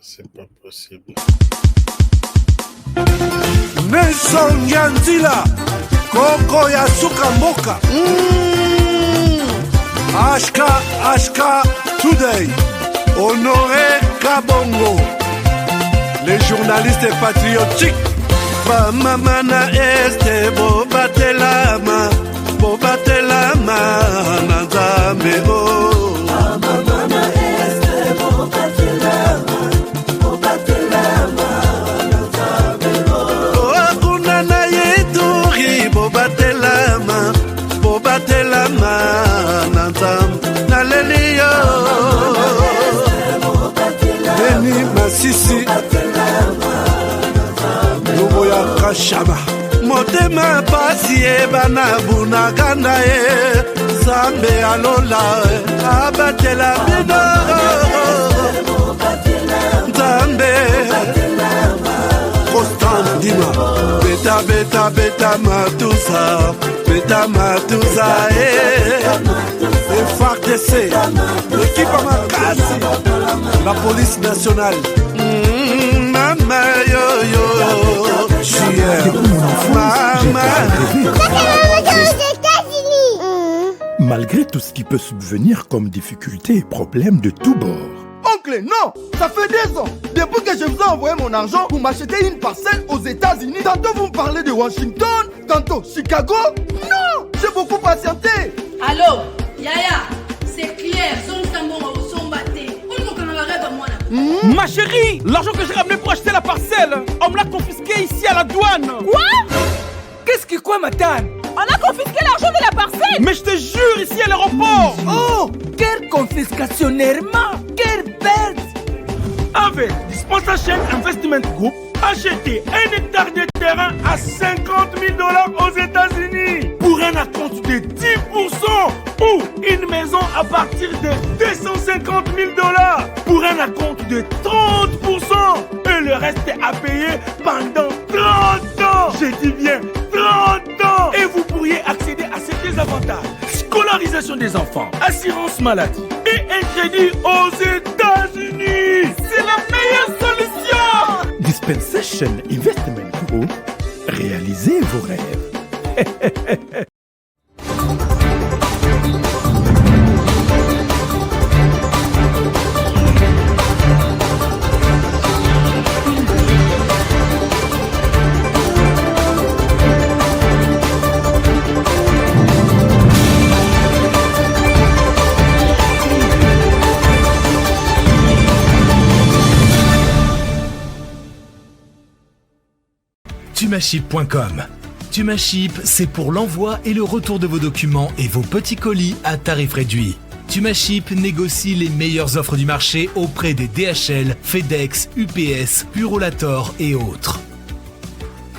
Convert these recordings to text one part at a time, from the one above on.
C'est pas possible. Nelson Yanzila, Koko Yasuka Mboka. HK Today, Honoré Kabongo, les journalistes patriotiques. Bamamana este bobatelama, bobatelama nazambe o. Bamamana este bobatelama, bobatelama nazambe o. Akuna na yeduri bobatelama, bobatelama nazambe naleliyo. Beni Masisi. Kashaba motema pasi ebana bunagana zambe alola abatela bino zambe Constant Dima beta matusa FARDC l'équipe à Makasi la police nationale Mama yo Malgré tout ce qui peut subvenir comme difficultés et problèmes de tous bords. Oncle, non, ça fait 2 ans. Depuis que je vous ai envoyé mon argent pour m'acheter une parcelle aux États-Unis, tantôt vous me parlez de Washington, tantôt Chicago. Non, j'ai beaucoup patienté. Allô, Yaya, c'est clair, Ma chérie, l'argent que j'ai ramené pour acheter la parcelle, on me l'a confisqué ici à la douane. Quoi? Qu'est-ce qui quoi, madame? On a confisqué l'argent de la parcelle. Mais je te jure, ici à l'aéroport. Oh, quelle confiscationnairement, quelle perte. Avec Dispensation Investment Group, acheter 1 hectare de terrain à 50 000 $ aux États-Unis pour un acompte de 10% ou une maison à partir de 250 000 $ pour un acompte de 30% et le reste à payer pendant 30 ans. Je dis bien 30 ans. Et vous pourriez accéder à ces avantages: scolarisation des enfants, assurance maladie et un crédit aux États-Unis. C'est la meilleure solution. Dispensation Investment Group, réalisez vos rêves. Tumaship.com. Tumaship, c'est pour l'envoi et le retour de vos documents et vos petits colis à tarif réduit. Tumaship négocie les meilleures offres du marché auprès des DHL, FedEx, UPS, Purolator et autres.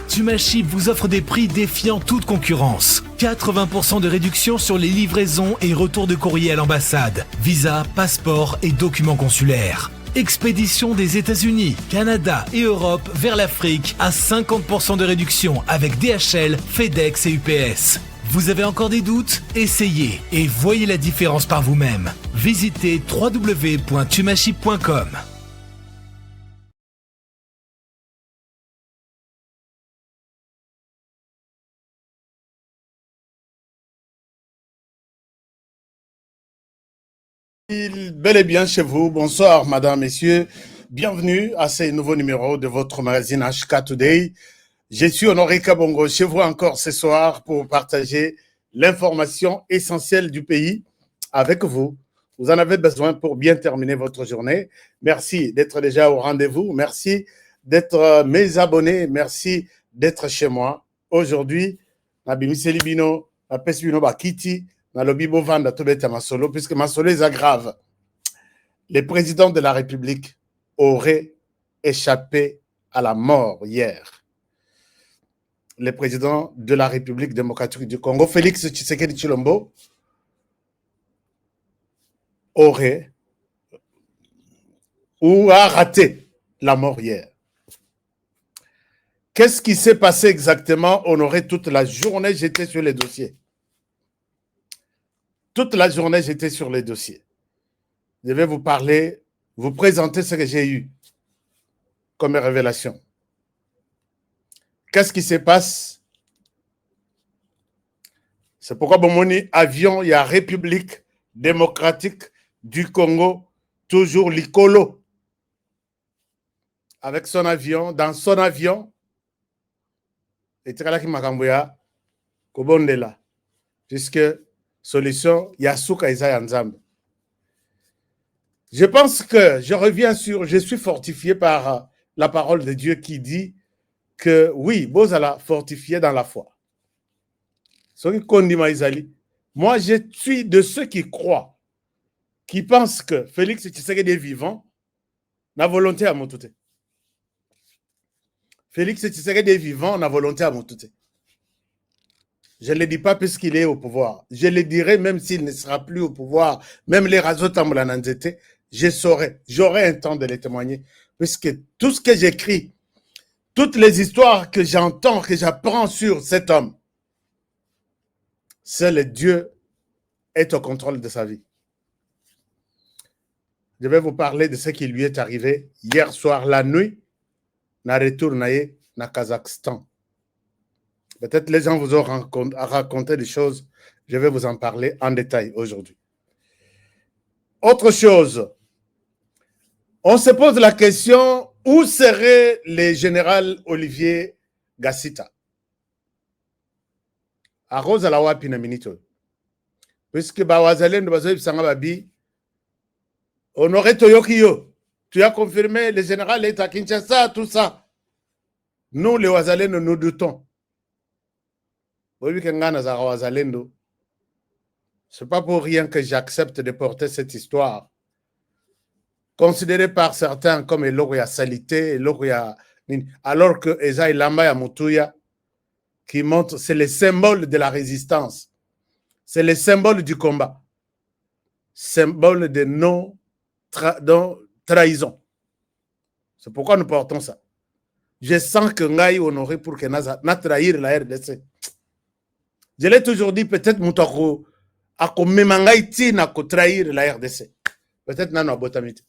Tumaship vous offre des prix défiant toute concurrence. 80% de réduction sur les livraisons et retours de courrier à l'ambassade, visa, passeport et documents consulaires. Expédition des États-Unis, Canada et Europe vers l'Afrique à 50% de réduction avec DHL, FedEx et UPS. Vous avez encore des doutes? Essayez et voyez la différence par vous-même. Visitez www.tumaship.com. Bel et bien chez vous. Bonsoir, madame, messieurs. Bienvenue à ce nouveau numéro de votre magazine HK Today. Je suis Honoré Kabongo chez vous encore ce soir pour partager l'information essentielle du pays avec vous. Vous en avez besoin pour bien terminer votre journée. Merci d'être déjà au rendez-vous. Merci d'être mes abonnés. Merci d'être chez moi. Aujourd'hui, Nabimise Libino, Napesbino Bakiti, Nalobibo Vanda Tobeta Masolo, puisque Masolo est grave. Le président de la République aurait échappé à la mort hier. Le président de la République démocratique du Congo, Félix Tshisekedi Tshilombo, aurait ou a raté la mort hier. Qu'est-ce qui s'est passé exactement? Honoré, toute la journée, j'étais sur les dossiers. Toute la journée, j'étais sur les dossiers. Je vais vous parler, vous présenter ce que j'ai eu comme révélation. Qu'est-ce qui se passe? C'est pourquoi Bomoni, avion, il y a République démocratique du Congo, toujours l'Icolo. Avec son avion, dans son avion, et Tikalaki Makambuya, Kobondela, puisque solution, Yasuka Isaiah Nzambe. Je pense que je reviens sur, je suis fortifié par la parole de Dieu qui dit que oui, Bozala fortifié dans la foi. Moi, je suis de ceux qui croient, qui pensent que Félix Tshisekedi est vivant, na volonté à Moutouté. Félix Tshisekedi est vivant, na volonté à Moutouté. Je ne le dis pas puisqu'il est au pouvoir. Je le dirai même s'il ne sera plus au pouvoir, même les Razotamoulananzete, je saurai, j'aurai un temps de les témoigner, puisque tout ce que j'écris, toutes les histoires que j'entends, que j'apprends sur cet homme, seul Dieu est au contrôle de sa vie. Je vais vous parler de ce qui lui est arrivé hier soir, la nuit, na retour na Kazakhstan. Peut-être les gens vous ont raconté des choses, je vais vous en parler en détail aujourd'hui. Autre chose, on se pose la question, où serait le général Olivier Gassita? À Rosa la wapi na minito. Puisque Bawazalendo Bazoïb Sangababi, Honoré Toyokiyo, tu as confirmé, le général est à Kinshasa, tout ça. Nous, les Wazalendo, nous doutons. C'est pas pour rien que j'accepte de porter cette histoire, considérée par certains comme Eloria Salité, Eloria, alors que Ezaï Lamba Moutuya, qui montre, c'est le symbole de la résistance, c'est le symbole du combat, symbole de non-trahison. C'est pourquoi nous portons ça. Je sens que Ngaï honoré pour que n'a trahir la RDC. Je l'ai toujours dit, peut-être Moutako a commémangaïti n'a qu'à trahir la RDC. Peut-être n'a botamite.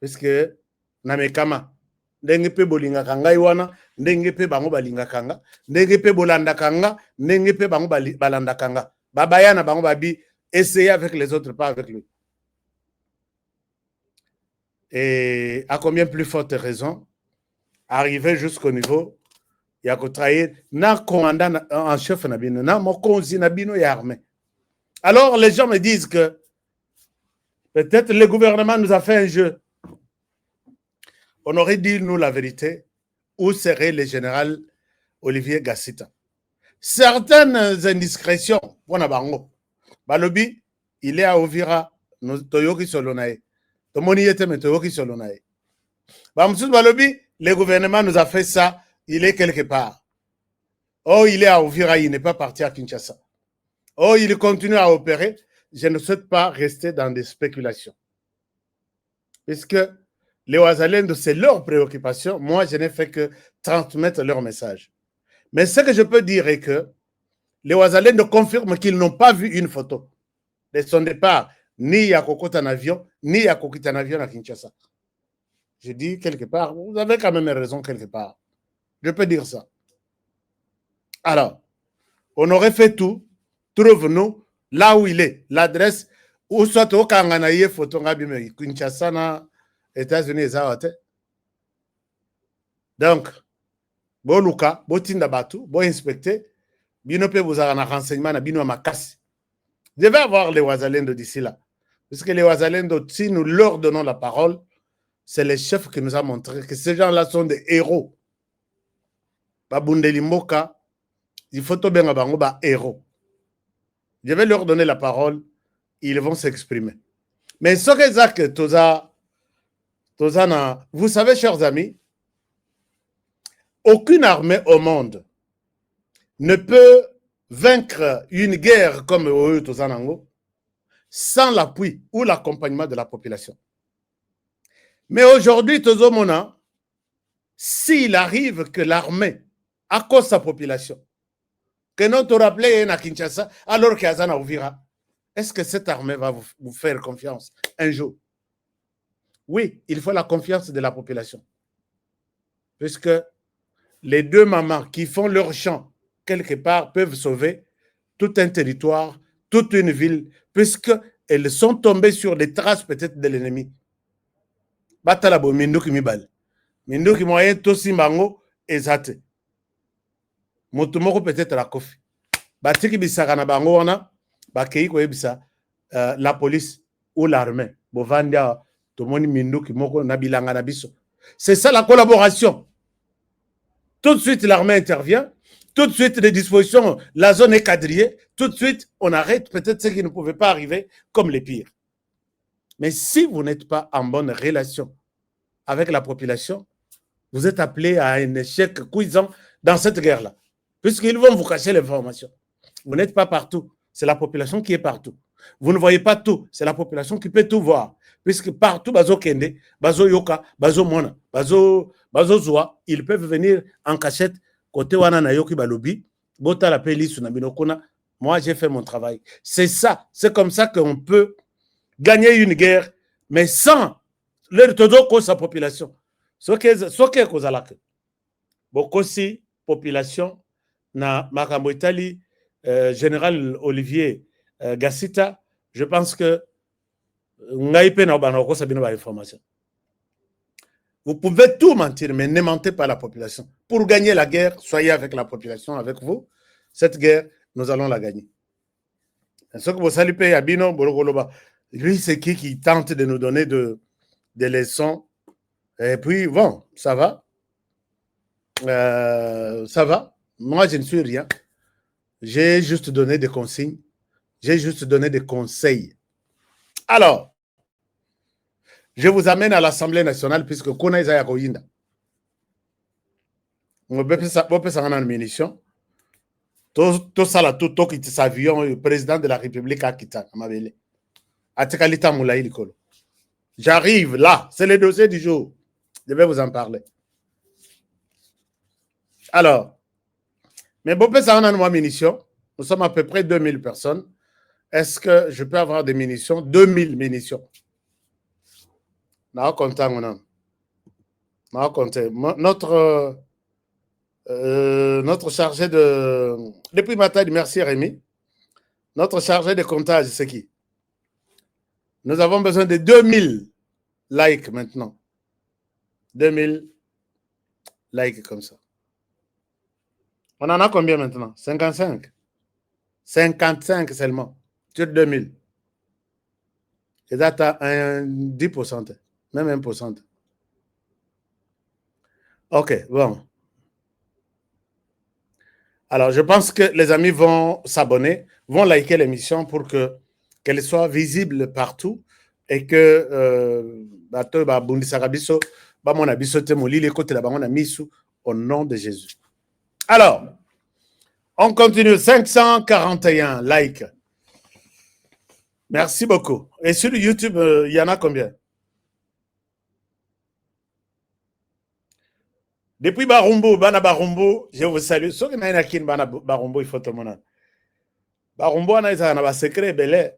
Parce que n'a mekama. Ndenge pe bolinga kanga iwana, ndenge pe bango balinga kanga, ndenge pe bolanda kanga, ndenge pe bango balanda kanga. Babayana bango babi, essayez avec les autres, pas avec lui. Et à combien plus forte raison, arriver jusqu'au niveau, il y a qu'à trahir, na commandant en chef nabino, na mokonzi nabino et armée. Alors les gens me disent que peut-être le gouvernement nous a fait un jeu. On aurait dit, nous, la vérité, où serait le général Olivier Gassita. Certaines indiscrétions, pour Nabango, Balobi, il est à Ovira, Toyoki Solonae. Tomoni était, mais Toyoki Solonae. Balobi, le gouvernement nous a fait ça, il est quelque part. Oh, il est à Ovira, il n'est pas parti à Kinshasa. Oh, il continue à opérer. Je ne souhaite pas rester dans des spéculations. Puisque les Ouazalendo, c'est leur préoccupation. Moi, je n'ai fait que transmettre leur message. Mais ce que je peux dire est que les Ouazalendo confirment qu'ils n'ont pas vu une photo de son départ, ni à Kokota en avion, ni à Kokita en avion à Kinshasa. Je dis quelque part, vous avez quand même raison quelque part. Je peux dire ça. Alors, on aurait fait tout, trouve-nous là où il est, l'adresse, ou soit au Kanganaye, photo Ngabime, Kinshasa, na États-Unis, donc, bon Luka, bon Tinda Batu, bon inspecté, bino pe vous avez un renseignement na bino makasi. Je vais avoir les Ouazalendo d'ici là. Parce que les Ouazalendo, si nous leur donnons la parole, c'est le chef qui nous a montré que ces gens-là sont des héros. Babundeli Moka, il faut tout bien bango ba héros. Je vais leur donner la parole, ils vont s'exprimer. Mais ce que Zach Tozana, vous savez, chers amis, aucune armée au monde ne peut vaincre une guerre comme Tozanango sans l'appui ou l'accompagnement de la population. Mais aujourd'hui, Tozomona, s'il arrive que l'armée, à cause de sa population, que notre rappelé est à Kinshasa, alors qu'il y a Ouvira, est-ce que cette armée va vous faire confiance un jour? Oui, il faut la confiance de la population. Puisque les deux mamans qui font leur champ quelque part peuvent sauver tout un territoire, toute une ville, puisqu'elles sont tombées sur les traces peut-être de l'ennemi. Batalabo, Minduki Mibal. Minduki moyen Tosi Mango et Zate. Motumoko peut-être la kofi. Batiki Bisakana Bango, on a Bakei Koebisa, la police ou l'armée. Bovandia, Tomoni Minduki Moko Nabilanga Nabiso. C'est ça la collaboration. Tout de suite, l'armée intervient. Tout de suite, les dispositions, la zone est quadrillée. Tout de suite, on arrête peut-être ce qui ne pouvait pas arriver comme les pires. Mais si vous n'êtes pas en bonne relation avec la population, vous êtes appelé à un échec cuisant dans cette guerre-là. Puisqu'ils vont vous cacher l'information. Vous n'êtes pas partout. C'est la population qui est partout. Vous ne voyez pas tout. C'est la population qui peut tout voir. Puisque partout, Bazo Kende, Bazo Yoka, Bazo Mona, Bazo Zoa, ils peuvent venir en cachette côté Wana Nayoki Balobi, Bota la Peli Sunabinokuna. Moi, j'ai fait mon travail. C'est ça. C'est comme ça qu'on peut gagner une guerre, mais sans l'orthodoxe sa population. Ce qui est Kozalak. Beaucoup si population na Makambo Italie, général Olivier Gassita, je pense que vous pouvez tout mentir, mais ne mentez pas à la population. Pour gagner la guerre, soyez avec la population, avec vous. Cette guerre, nous allons la gagner. Ce que vous saluez à Bino, lui, c'est qui tente de nous donner des leçons. Et puis, bon, ça va. Ça va. Moi, je ne suis rien. J'ai juste donné des consignes. J'ai juste donné des conseils. Alors, je vous amène à l'Assemblée nationale puisque Kona Isaya Koyinda. On peut faire une munition. Tout ça là, tout qui s'avion, le président de la République a quitté. J'arrive là, c'est le dossier du jour. Je vais vous en parler. Alors, mais bon, ça on a une munition. Nous sommes à peu près 2000 personnes. Est-ce que je peux avoir des munitions? 2000 munitions. Notre chargé de... Depuis matin, merci Rémi. Notre chargé de comptage, c'est qui? Nous avons besoin de 2000 likes maintenant. 2000 likes comme ça. On en a combien maintenant? 55. 55 seulement. Sur 2000. Et ça, tu as un 10%. Même 1%. OK, bon. Alors, je pense que les amis vont s'abonner, vont liker l'émission pour qu'elle soit visible partout et que au nom de Jésus. Alors, on continue. 541 likes. Merci beaucoup. Et sur YouTube, il y en a combien? Depuis Barumbo, Bana Barumbo, je vous salue. Ceux qui n'ont pas de Barumbo, il faut tout le monde. Barumbo, on a un secret, belé.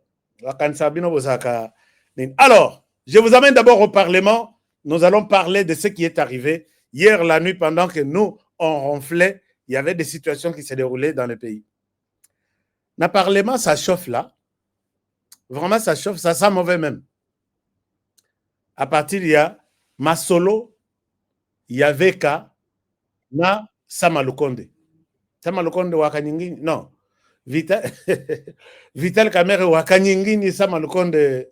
Alors, je vous amène d'abord au Parlement. Nous allons parler de ce qui est arrivé hier la nuit pendant que nous, on ronflait. Il y avait des situations qui se déroulaient dans le pays. Le Parlement, ça chauffe là. Vraiment, ça chauffe. Ça sent mauvais même. À partir, il y a Masolo, il y a Veka, na Samalukonde. Samalukonde Wakanyingini. Non. Vital Kamere Wakanyingini Samalukonde.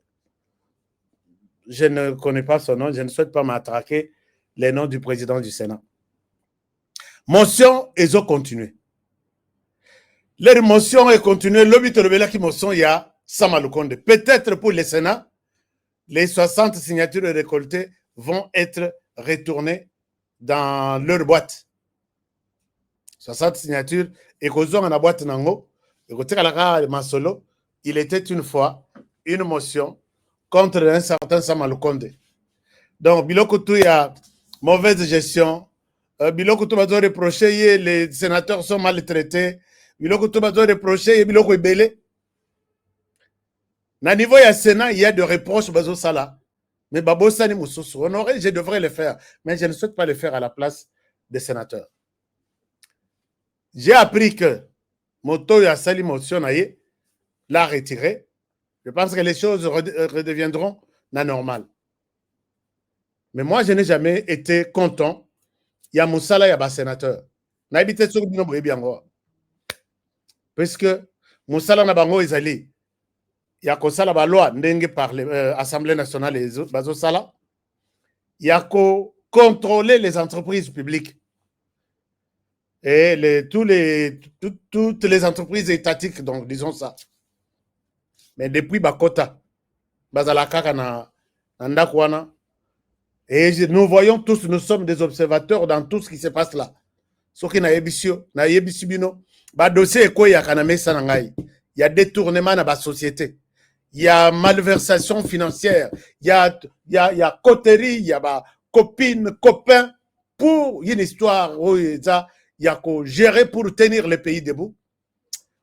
Je ne connais pas son nom. Je ne souhaite pas m'attraquer les noms du président du Sénat. Motion, ils ont continué. Leur motion est continuée. L'objet de la motion, il y a Samalukonde. Peut-être pour le Sénat, les 60 signatures récoltées vont être retournées dans leur boîte. 60 signatures. Et qu'on a la boîte nango. Et côté à Masolo, il était une fois une motion contre un certain Samalukonde. Donc, Bilokutu, il y a mauvaise gestion. Bilokutu va reprocher, les sénateurs sont maltraités. Bilokutu va reprocher, Bilokutu est belé. Na niveau du Sénat, il y a des reproches bazo sala. Mais Babosani Moussoussou, honoré, je devrais le faire. Mais je ne souhaite pas le faire à la place des sénateurs. J'ai appris que Moto Yassali Motion l'a retiré. Je pense que les choses redeviendront la normale. Mais moi, je n'ai jamais été content. Il y a Moussala, il y a un sénateur. N'habitez sur le bien. Parce que Moussala n'a pas il y a que ça la loi ndenge par l'Assemblée nationale et Bazosala. Il y a que contrôler les entreprises publiques. Et toutes les entreprises étatiques, donc disons ça. Mais depuis Bakota, Bazalaka na Ndakwana, et nous voyons tous, nous sommes des observateurs dans tout ce qui se passe là. Ce qui na yebisibino, ba dossier ko ya kaname sanangai. Il y a détournement dans la société. Il y a malversation financière. Il y a coterie, il y a copines, copains pour une histoire où il y a qu'à gérer pour tenir le pays debout.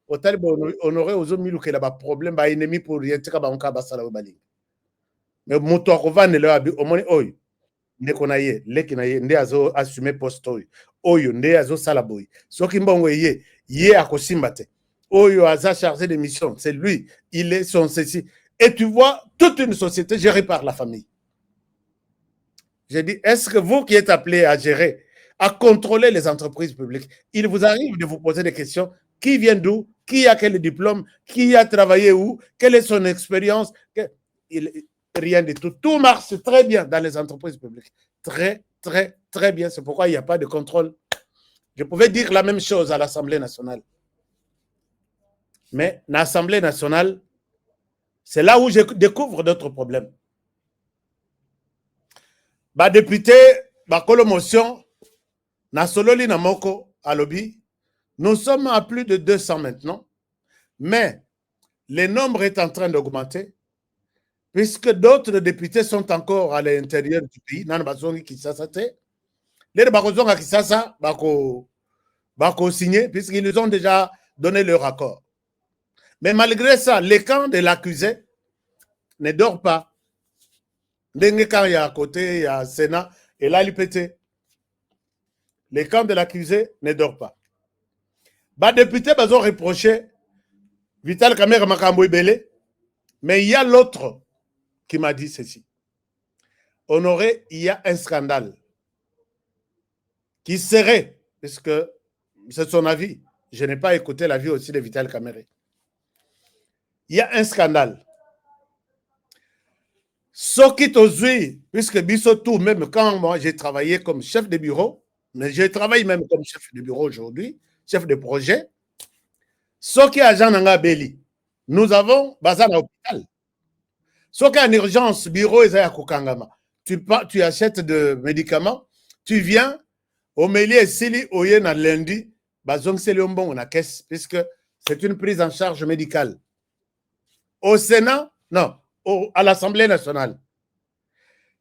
Au talib honoré aux hommes qui a des problèmes, des ennemis pour rien tika ba onka basala obali. Mais moto ko va ne le abi au moins oy. Ne konaye, le kinaye nde azo assumer poste oy. Oyo nde azo sala boy. Soki mbongo ye akosimbate. Oyo aza chargé de mission, c'est lui, il est son ceci. Et tu vois toute une société gérée par la famille. J'ai dit, est-ce que vous qui êtes appelés à gérer, à contrôler les entreprises publiques, il vous arrive de vous poser des questions, qui vient d'où, qui a quel diplôme, qui a travaillé où, quelle est son expérience, rien de tout. Tout marche très bien dans les entreprises publiques. Très, très, très bien. C'est pourquoi il n'y a pas de contrôle. Je pouvais dire la même chose à l'Assemblée nationale. Mais l'Assemblée nationale, c'est là où je découvre d'autres problèmes. Bah, député, bah, motion, na sololi na moko à lobby, nous sommes à plus de 200 maintenant, mais le nombre est en train d'augmenter, puisque d'autres députés sont encore à l'intérieur du pays. Nan bazongi Kisasa te. Les bazongi Kisasa, bako signé, puisqu'ils ont déjà donné leur accord. Mais malgré ça, le camp de l'accusé ne dort pas. Quand il y a à côté, il y a Sénat, et là, l'IPT. Le camp de l'accusé ne dort pas. Les députés ont reproché Vital Kamerhe Makambo Ibele, mais il y a l'autre qui m'a dit ceci. Honoré, il y a un scandale qui serait, puisque c'est son avis, je n'ai pas écouté l'avis aussi de Vital Kamerhe. Il y a un scandale. Ce qui t'ozui, puisque Bissotou, même quand moi j'ai travaillé comme chef de bureau, mais je travaille même comme chef de bureau aujourd'hui, chef de projet, ce qui est agent Nanga Beli, nous avons bazar à l'hôpital. Ce qui est en urgence, bureau est à Kokangama. Tu achètes des médicaments, tu viens, au milieu, Sili, Oyen, à lundi, bazong c'est le bon, on a caisse, puisque c'est une prise en charge médicale. Au Sénat, non, à l'Assemblée nationale.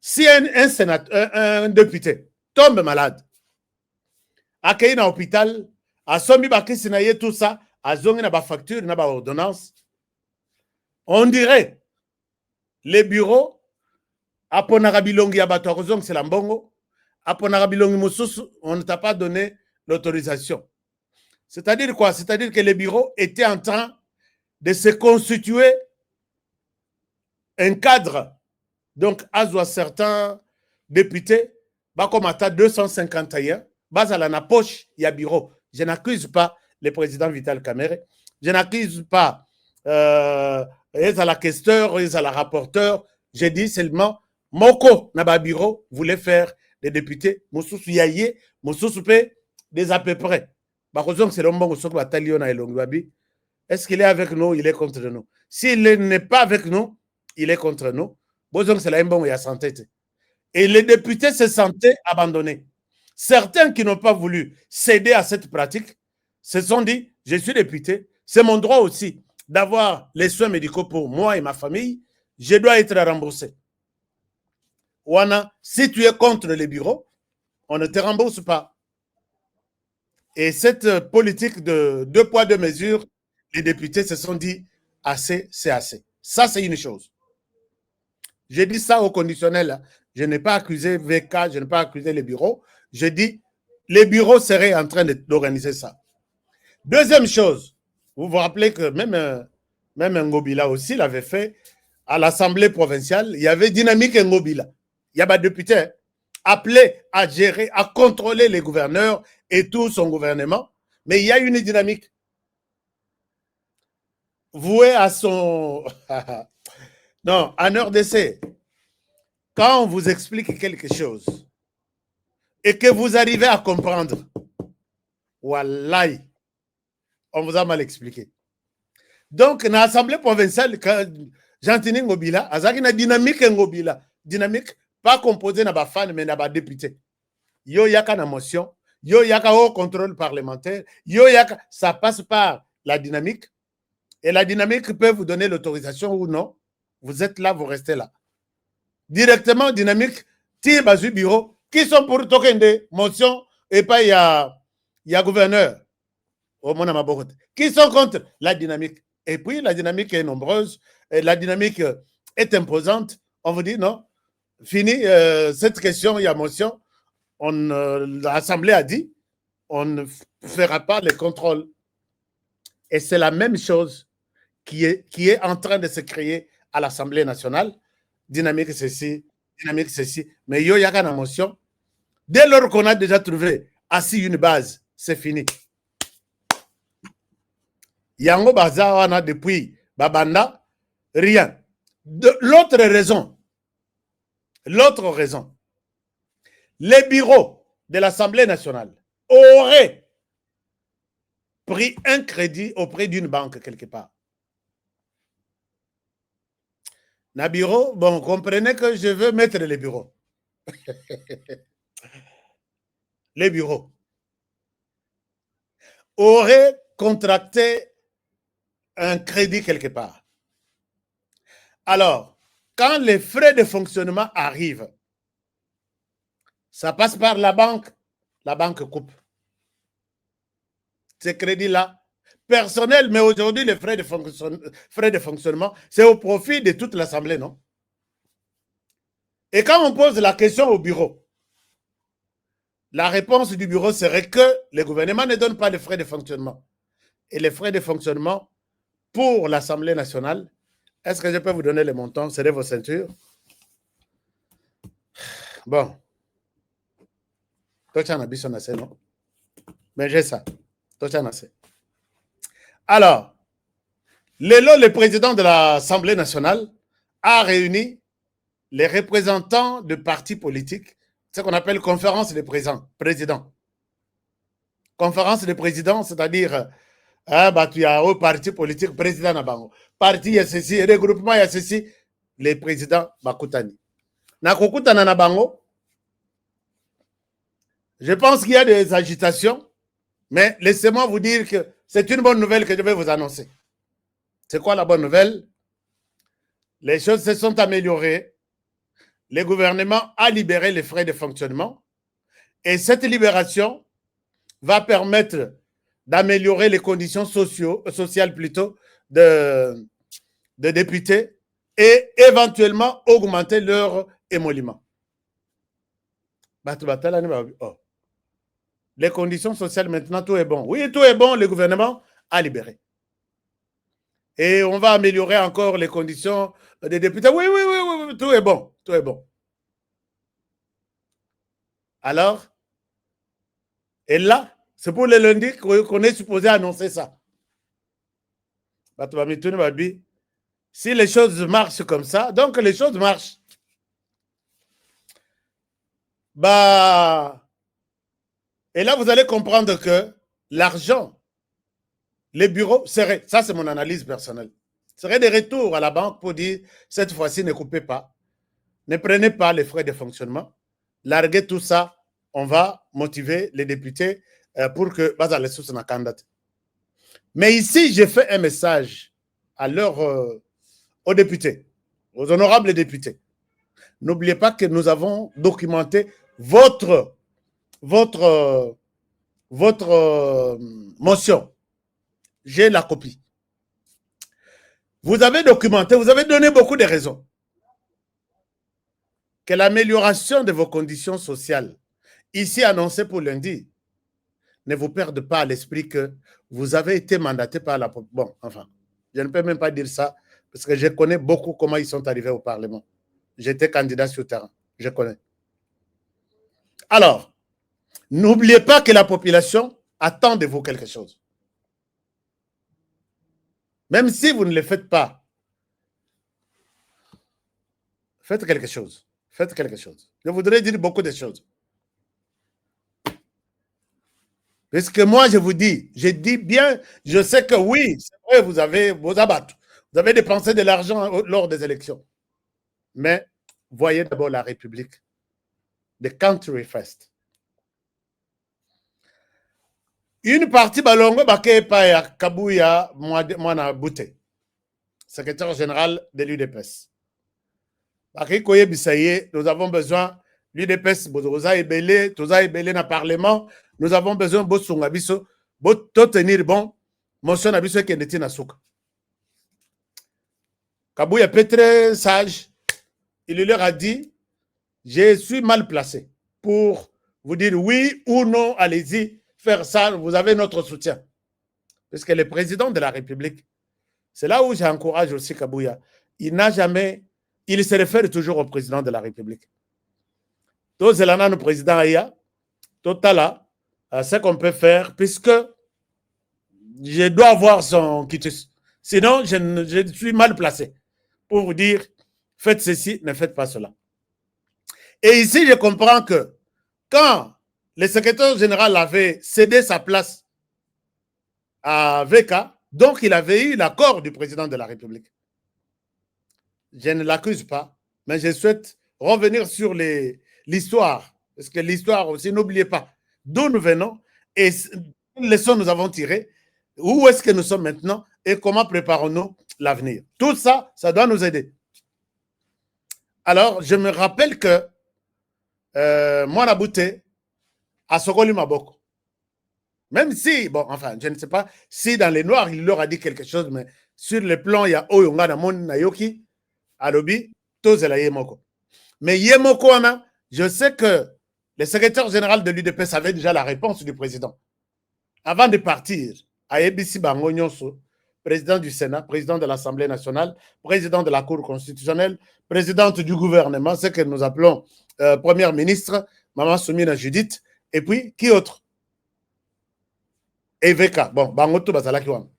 Si un député tombe malade, accueilli dans l'hôpital, à Sombi Bakisinaye, tout ça, à Zongi n'a pas facture, n'a pas ordonnance, on dirait les bureaux, à Ponarabilongi, à Batoarozong, c'est l'ambongo, à Ponarabilongi Moussous, on ne t'a pas donné l'autorisation. C'est-à-dire quoi? C'est-à-dire que les bureaux étaient en train de se constituer un cadre. Donc, à certains députés, comme à 251, à la poche, il y a bureau. Je n'accuse pas le président Vital Kamerhe. Je n'accuse pas les à la questeur, les à la rapporteur. J'ai dit seulement, Moko Naba bureau voulait faire des députés. Moussous Yaye, Moussous des à peu près. C'est le moment où est-ce qu'il est avec nous? Il est contre nous. S'il n'est pas avec nous, il est contre nous. C'est la mbongo ya santé. Et les députés se sentaient abandonnés. Certains qui n'ont pas voulu céder à cette pratique se sont dit, je suis député, c'est mon droit aussi d'avoir les soins médicaux pour moi et ma famille, je dois être remboursé. Wana, si tu es contre les bureaux, on ne te rembourse pas. Et cette politique de 2 poids 2 mesures, les députés se sont dit, assez, c'est assez. Ça, c'est une chose. J'ai dit ça au conditionnel. Hein. Je n'ai pas accusé VK, je n'ai pas accusé les bureaux. Je dis, les bureaux seraient en train d'organiser ça. Deuxième chose, vous vous rappelez que même Ngobila aussi l'avait fait à l'Assemblée provinciale. Il y avait Dynamique Ngobila. Il y a des députés appelés à gérer, à contrôler les gouverneurs et tout son gouvernement. Mais il y a une dynamique vouée à son... Non, en RDC, quand on vous explique quelque chose et que vous arrivez à comprendre, wallahi, on vous a mal expliqué. Donc, dans l'Assemblée provinciale, Jean-Tini Ngobila, il y a dynamique Ngobila. Dynamique, pas composée dans les fans, mais dans les députés. Yo yaka na motion, yo yaka au contrôle parlementaire, yo yaka, ça passe par la dynamique. Et la dynamique peut vous donner l'autorisation ou non. Vous êtes là, vous restez là. Directement, dynamique, tire basu bureau, qui sont pour token de motion, et pas il y a gouverneur. Au monde qui sont contre la dynamique. Et puis, la dynamique est nombreuse, et la dynamique est imposante. On vous dit non, fini cette question, il y a motion. L'Assemblée a dit, on ne fera pas les contrôles. Et c'est la même chose qui est en train de se créer à l'Assemblée nationale. Dynamique, ceci, dynamique, ceci. Mais il y a une motion. Dès lors qu'on a déjà trouvé assis une base, c'est fini. Yango Bazawana depuis Babanda, rien. L'autre raison, les bureaux de l'Assemblée nationale auraient pris un crédit auprès d'une banque quelque part. Na bureau, bon, comprenez que je veux mettre les bureaux. Les bureaux auraient contracté un crédit quelque part. Alors, quand les frais de fonctionnement arrivent, ça passe par la banque coupe. Ces crédits-là, personnels, mais aujourd'hui, les frais de fonctionnement, c'est au profit de toute l'Assemblée, non? Et quand on pose la question au bureau, la réponse du bureau serait que le gouvernement ne donne pas de frais de fonctionnement. Et les frais de fonctionnement pour l'Assemblée nationale, est-ce que je peux vous donner les montants? Serrez vos ceintures. Bon. Toi, tu en as besoin assez, non? Mais j'ai ça. Toi, tu en as assez. Alors, le président de l'Assemblée nationale a réuni les représentants de partis politiques, ce qu'on appelle conférence des présidents. Conférence des présidents, c'est-à-dire, tu as un parti politique, président Nabango. Parti, il y a ceci, regroupement, il y a ceci, les présidents Bakutani. Nakokutana Nabango, je pense qu'il y a des agitations, mais laissez-moi vous dire que c'est une bonne nouvelle que je vais vous annoncer. C'est quoi la bonne nouvelle? Les choses se sont améliorées. Le gouvernement a libéré les frais de fonctionnement et cette libération va permettre d'améliorer les conditions sociales plutôt de députés et éventuellement augmenter leur émolument. Les conditions sociales, maintenant, tout est bon. Oui, tout est bon, le gouvernement a libéré. Et on va améliorer encore les conditions des députés. Oui, tout est bon, tout est bon. Alors, et là, c'est pour le lundi qu'on est supposé annoncer ça. Si les choses marchent comme ça, donc les choses marchent. Et là, vous allez comprendre que l'argent, les bureaux seraient, ça c'est mon analyse personnelle, seraient des retours à la banque pour dire, cette fois-ci, ne coupez pas, ne prenez pas les frais de fonctionnement, larguez tout ça, on va motiver les députés pour que les sources na candidate. Mais ici, j'ai fait un message à aux députés, aux honorables députés. N'oubliez pas que nous avons documenté votre motion. J'ai la copie. Vous avez documenté, vous avez donné beaucoup de raisons. que l'amélioration de vos conditions sociales, ici annoncée pour lundi, ne vous perde pas à l'esprit que vous avez été mandaté par la... Bon, enfin, je ne peux même pas dire ça, parce que je connais beaucoup comment ils sont arrivés au Parlement. J'étais candidat sur le terrain, je connais. Alors, n'oubliez pas que la population attend de vous quelque chose. Même si vous ne le faites pas, faites quelque chose. Faites quelque chose. Je voudrais dire beaucoup de choses. Parce que moi, je vous dis, je dis bien, je sais que oui, c'est vrai, vous avez vos abattus. Vous avez dépensé de l'argent lors des élections. Mais voyez d'abord la République. The country first. Une partie balongo baké pa Kabouya Mwana Bouté, secrétaire général de l'UDPS. Baké Koye Bissaye, nous avons besoin l'UDPS Bozoza Ebele, Toza Ebele na parlement, nous avons besoin de Bosunga Biso, de tenir bon, motion Abiso qui est na souka. Kabouya est très sage, il leur a dit, je suis mal placé pour vous dire oui ou non, allez-y. Faire ça, vous avez notre soutien. Parce que le président de la République, c'est là où j'encourage aussi Kabouya, il n'a jamais, il se réfère toujours au président de la République. Tout cela, le président Aya, tout là, ce qu'on peut faire, puisque je dois avoir son quitus. Sinon, je suis mal placé pour vous dire, faites ceci, ne faites pas cela. Et ici, je comprends que quand le secrétaire général avait cédé sa place à VK, donc il avait eu l'accord du président de la République. Je ne l'accuse pas, mais je souhaite revenir sur l'histoire, parce que l'histoire aussi, n'oubliez pas d'où nous venons et quelles leçons nous avons tirées, où est-ce que nous sommes maintenant et comment préparons-nous l'avenir. Tout ça, ça doit nous aider. Alors, je me rappelle que Mwana Bouté, à Sokoli Maboko. Même si, bon, enfin, je ne sais pas si dans les Noirs, il leur a dit quelque chose, mais sur le plan, il y a Oyonga Namon Nayoki, Alobi, Tozela Yemoko. Mais Yemoko, je sais que le secrétaire général de l'UDP savait déjà la réponse du président. Avant de partir, à Ebisi Bango Nyonso, président du Sénat, président de l'Assemblée nationale, président de la Cour constitutionnelle, présidente du gouvernement, ce que nous appelons première ministre, Maman Soumina Judith, et puis, qui autre? EVK. Bon, Bango tout bazalaki wan.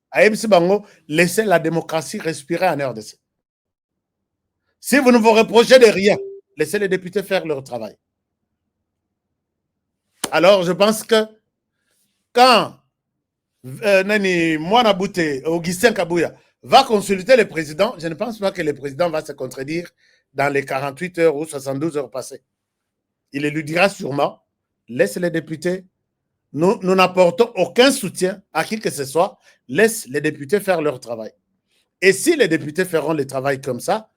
Aïbisi Bango, laissez la démocratie respirer en RDC. Si vous ne vous reprochez de rien, laissez les députés faire leur travail. Alors, je pense que quand Mwana Bouté, Augustin Kabouya, va consulter le président, je ne pense pas que le président va se contredire dans les 48 heures ou 72 heures passées. Il lui dira sûrement, laisse les députés, nous n'apportons aucun soutien à qui que ce soit, laisse les députés faire leur travail. Et si les députés feront le travail comme ça,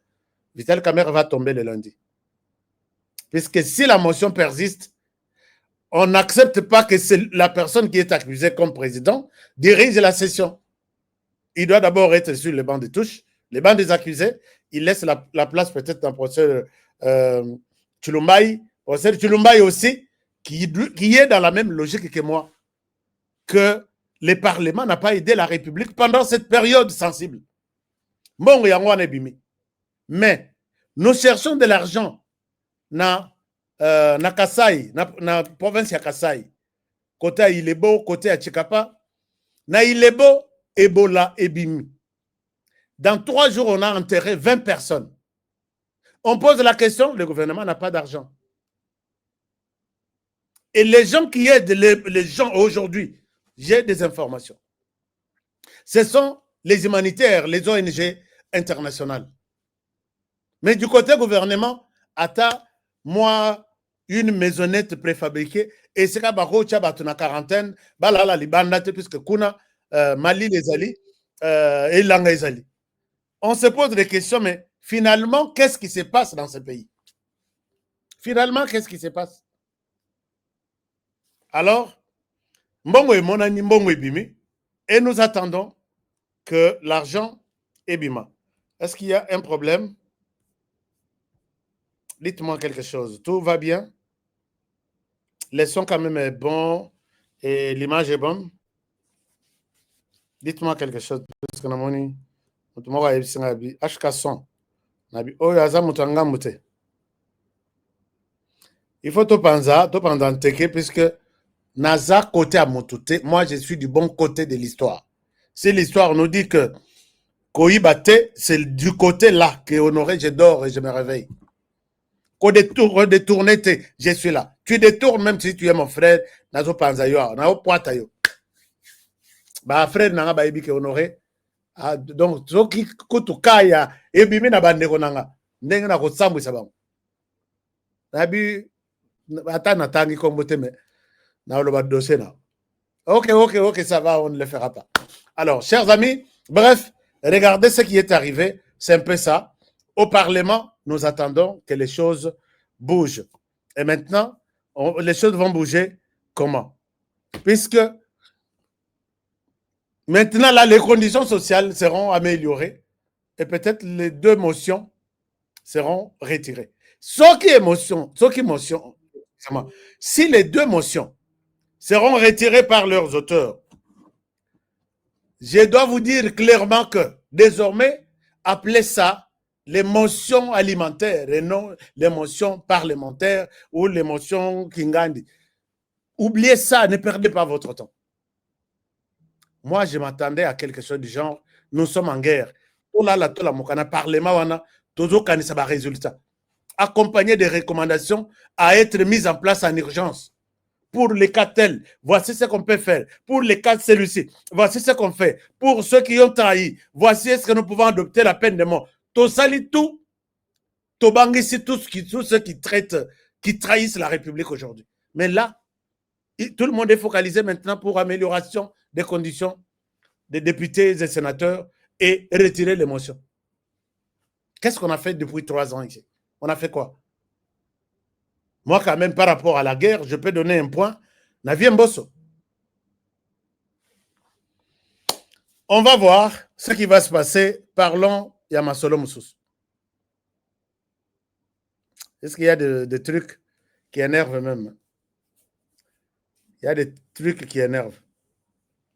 Vital Kamerhe va tomber le lundi. Puisque si la motion persiste, on n'accepte pas que la personne qui est accusée comme président dirige la session. Il doit d'abord être sur le banc de touche, les bancs des accusés, il laisse la place peut-être dans le procès Tshilombaï, procès Tshilombaï aussi, qui est dans la même logique que moi, que le Parlement n'a pas aidé la République pendant cette période sensible. Mais nous cherchons de l'argent dans Kasai, na province ya Kasai, côté à Ilebo, côté à Chikapa, na Ilebo, Ebola, Ebimi. Dans 3 jours, on a enterré 20 personnes. On pose la question, le gouvernement n'a pas d'argent. Et les gens qui aident les gens aujourd'hui, j'ai des informations. Ce sont les humanitaires, les ONG internationales. Mais du côté gouvernement, ata moi, une maisonnette préfabriquée, et c'est qu'à Barocha, Batuna quarantaine, Balala Libandate, puisque Kuna, Mali les Ali, et Langa les Ali. On se pose des questions, mais finalement, qu'est-ce qui se passe dans ce pays? Finalement, qu'est-ce qui se passe? Alors, Mbongo et Monani, Mbongo et Bimi, et nous attendons que l'argent est Bima. Est-ce qu'il y a un problème? Dites-moi quelque chose. Tout va bien? Le son quand même est bon et l'image est bonne. Dites-moi quelque chose. Parce que namoni, mutu moko ayebisi ngai abi HK son. Nabi oyo aza mutu angambu te. Il faut topanza nteke puisque naza côté à Moutouté, moi je suis du bon côté de l'histoire. Si l'histoire nous dit que Koïbate, c'est du côté là que Honoré, je dors et je me réveille. Ko détourné, je suis là. Tu détournes même si tu es mon frère, nazo panza yo, na poata yo. Ba frère nanga ba yebi ke Honoré. Ah, donc soki kutu kaya ebimi na bandeko nanga ndenge na kosambwisa bango. Nabi ata natangi kombo te me na lo ba dossier na. Ok, ça va, on ne le fera pas. Alors, chers amis, bref, regardez ce qui est arrivé, c'est un peu ça. Au Parlement, nous attendons que les choses bougent. Et maintenant, les choses vont bouger comment? Puisque maintenant, là, les conditions sociales seront améliorées et peut-être les deux motions seront retirées. Si les deux motions seront retirées par leurs auteurs, je dois vous dire clairement que désormais, appelez ça les motions alimentaires et non les motions parlementaires ou les motions Kingandi. Oubliez ça, ne perdez pas votre temps. Moi, je m'attendais à quelque chose du genre, nous sommes en guerre. Accompagné des recommandations à être mises en place en urgence. Pour les cas tels, voici ce qu'on peut faire. Pour les cas de celui-ci, voici ce qu'on fait. Pour ceux qui ont trahi, voici ce que nous pouvons adopter la peine de mort. Tosali tout, Tobangisi tous ceux qui trahissent la République aujourd'hui. Mais là, tout le monde est focalisé maintenant pour amélioration des conditions des députés et sénateurs et retirer les motions. Qu'est-ce qu'on a fait depuis 3 ans ici? On a fait quoi? Moi, quand même, par rapport à la guerre, je peux donner un point. Naviem Bosso. On va voir ce qui va se passer. Parlons Yamasolo Moussous. Est-ce qu'il y a des trucs qui énervent même? Il y a des trucs qui énervent.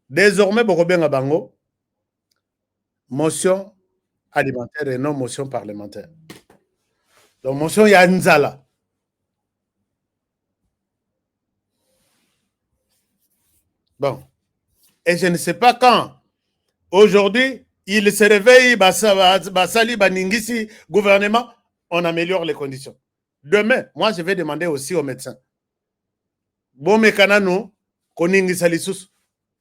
Désormais, Borobenga Bango, motion alimentaire et non motion parlementaire. Donc, motion Yanzala. Bon. Et je ne sais pas quand. Aujourd'hui, il se réveille, Basali, Baningisi, gouvernement, on améliore les conditions. Demain, moi, je vais demander aussi aux médecins. Bon, Mekanano, Koningisa Lissous,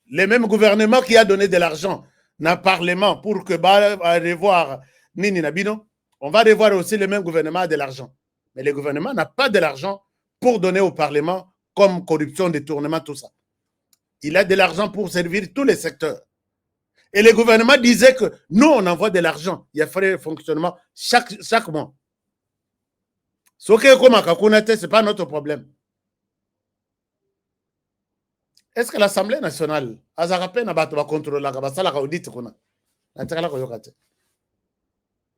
le même gouvernement qui a donné de l'argent dans le Parlement pour que revoir Nini Nabino, on va revoir aussi le même gouvernement de l'argent. Mais le gouvernement n'a pas de l'argent pour donner au Parlement comme corruption, détournement, tout ça. Il a de l'argent pour servir tous les secteurs. Et le gouvernement disait que nous, on envoie de l'argent. Il y a frais de fonctionnement chaque mois. Ce n'est pas notre problème. Est-ce que l'Assemblée nationale a contrôlé l'audit?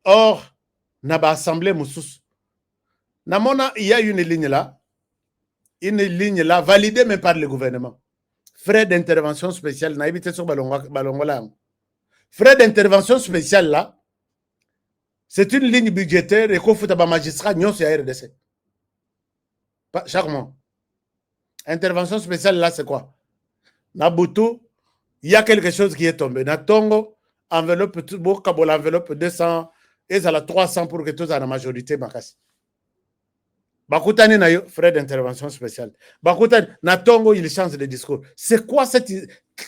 Or, l'Assemblée Moussous, il y a une ligne là validée même par le gouvernement. Frais d'intervention spéciale, frais d'intervention spéciale là, c'est une ligne budgétaire et qu'on fout à magistrat, nous c'est RDC. Chaque mois. Intervention spéciale là, c'est quoi? Nabutu, il y a quelque chose qui est tombé. Natongo, enveloppe, l'enveloppe 200, et ça la 300 pour que tous à la majorité, Makasi. Bakutani na frais d'intervention spéciale. Bakutani, Natongo, il change de discours. C'est quoi cette...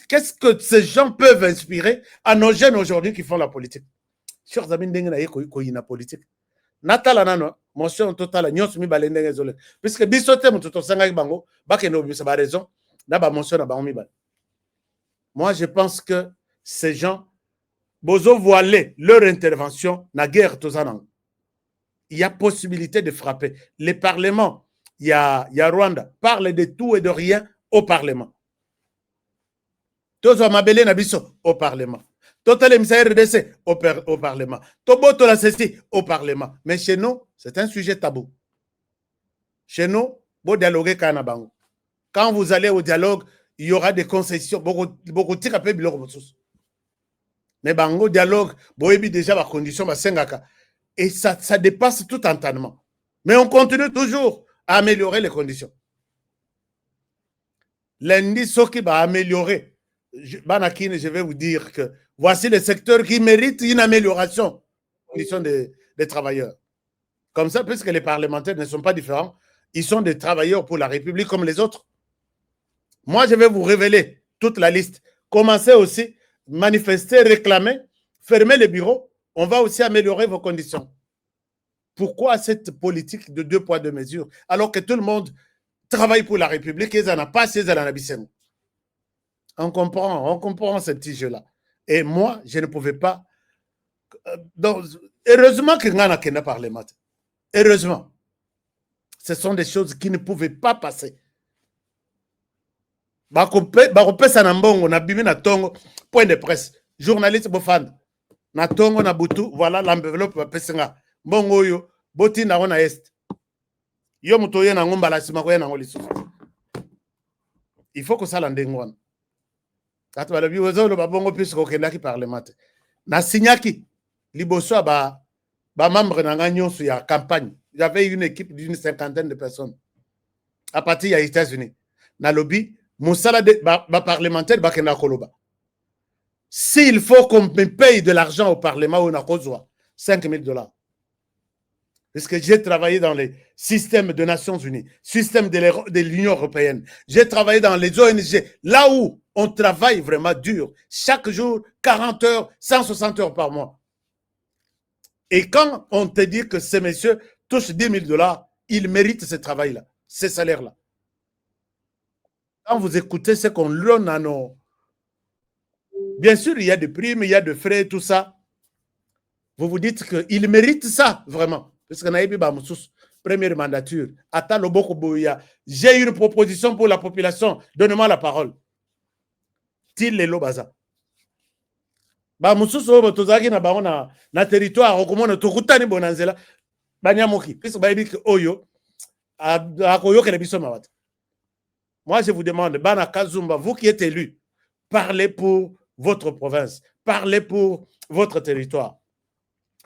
Qu'est-ce que ces gens peuvent inspirer à nos jeunes aujourd'hui qui font la politique? Chers amis, il y a politique. Natala nano, motion totale, nyos mi balendenge zole. Puisque bisote mututo sanga bango, bakeno bisaba raison, na ba motion na ba mi bal. Moi, je pense que ces gens, bozo voiler leur intervention na guerre tozanang. Il y a possibilité de frapper. Les parlements, il y a Rwanda, parle de tout et de rien au Parlement. Tozo mabele na biso au Parlement. Total MCRDC au Parlement. Toboto la ceci au Parlement. Mais chez nous, c'est un sujet tabou. Chez nous, vous dialoguez Kanabango. Quand vous allez au dialogue, il y aura des concessions. Beaucoup de tirapé biloko mosusu. Mais bango dialogue, boyebi déjà la condition basengaka. Et ça dépasse tout entendement. Mais on continue toujours à améliorer les conditions. Lundi, ce qui va améliorer, Banakine, je vais vous dire que voici les secteurs qui méritent une amélioration des conditions des travailleurs. Comme ça, puisque les parlementaires ne sont pas différents, ils sont des travailleurs pour la République comme les autres. Moi, je vais vous révéler toute la liste. Commencez aussi, manifester, réclamer, fermer les bureaux. On va aussi améliorer vos conditions. Pourquoi cette politique de 2 poids 2 mesures alors que tout le monde travaille pour la République et ils n'en ont pas assez, ils en ont. On comprend ce petit jeu-là. Et moi, je ne pouvais pas. Donc, heureusement que nous avons parlé. Heureusement. Ce sont des choses qui ne pouvaient pas passer. Point de presse. Journaliste Bofan. Na tongo na butu, voilà l'enveloppe pesenga. Bongo yo, boti na ona est. Yo mutoye na ngomba la sima koye na ngolisu. Il faut que ça l'endengone. Quand va le biwozo le babongo plus ko kenda ki parlement. Na signaki liboso ba membre na nganyon sur ya campagne. J'avais une équipe d'une 50aine de personnes. À partir des États-Unis. Na lobby, musala de ba parlementaire ba kenda koloba. S'il faut qu'on me paye de l'argent au Parlement, on a besoin $5,000. Parce que j'ai travaillé dans les systèmes des Nations Unies, système de l'Union Européenne. J'ai travaillé dans les ONG, là où on travaille vraiment dur. Chaque jour, 40 heures, 160 heures par mois. Et quand on te dit que ces messieurs touchent $10,000, ils méritent ce travail-là, ces salaires-là. Quand vous écoutez ce qu'on donne à nos... Bien sûr, il y a des primes, il y a des frais, tout ça. Vous vous dites qu'ils méritent ça, vraiment. Parce que Naïbi Bamoussous, première mandature, Ata Loboko Boya, j'ai une proposition pour la population, donnez-moi la parole. Til le Lobaza. Bamoussous, Tozaki na Baron na territoire, Okomona, Tokutani Bonanzela, Banyamoki, puisque Baïbi Oyo, Akoyo Kelebiso Mawat. Moi, je vous demande, Bana Kazumba, vous qui êtes élu, parlez pour votre province, parlez pour votre territoire.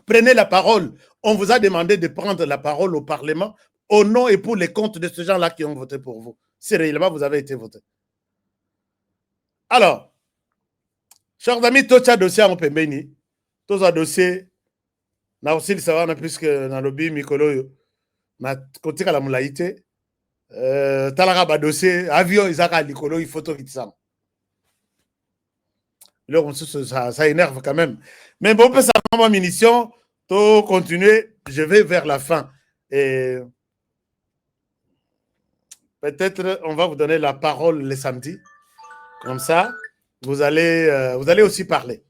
Prenez la parole. On vous a demandé de prendre la parole au Parlement au nom et pour les comptes de ces gens-là qui ont voté pour vous. Si réellement vous avez été voté. Alors, chers amis, tout ça dossier en Pembeni, tout ça dossier, na aussi le savoir, puisque dans le lobby, Mikolo, na côté à la moulaïté, Talara dossier, avion, Isaka, Likolo, il faut tout qui ça. Ça énerve quand même. Mais bon, ça va munition, tout continuer, je vais vers la fin. Et peut-être on va vous donner la parole le samedi. Comme ça, vous allez aussi parler.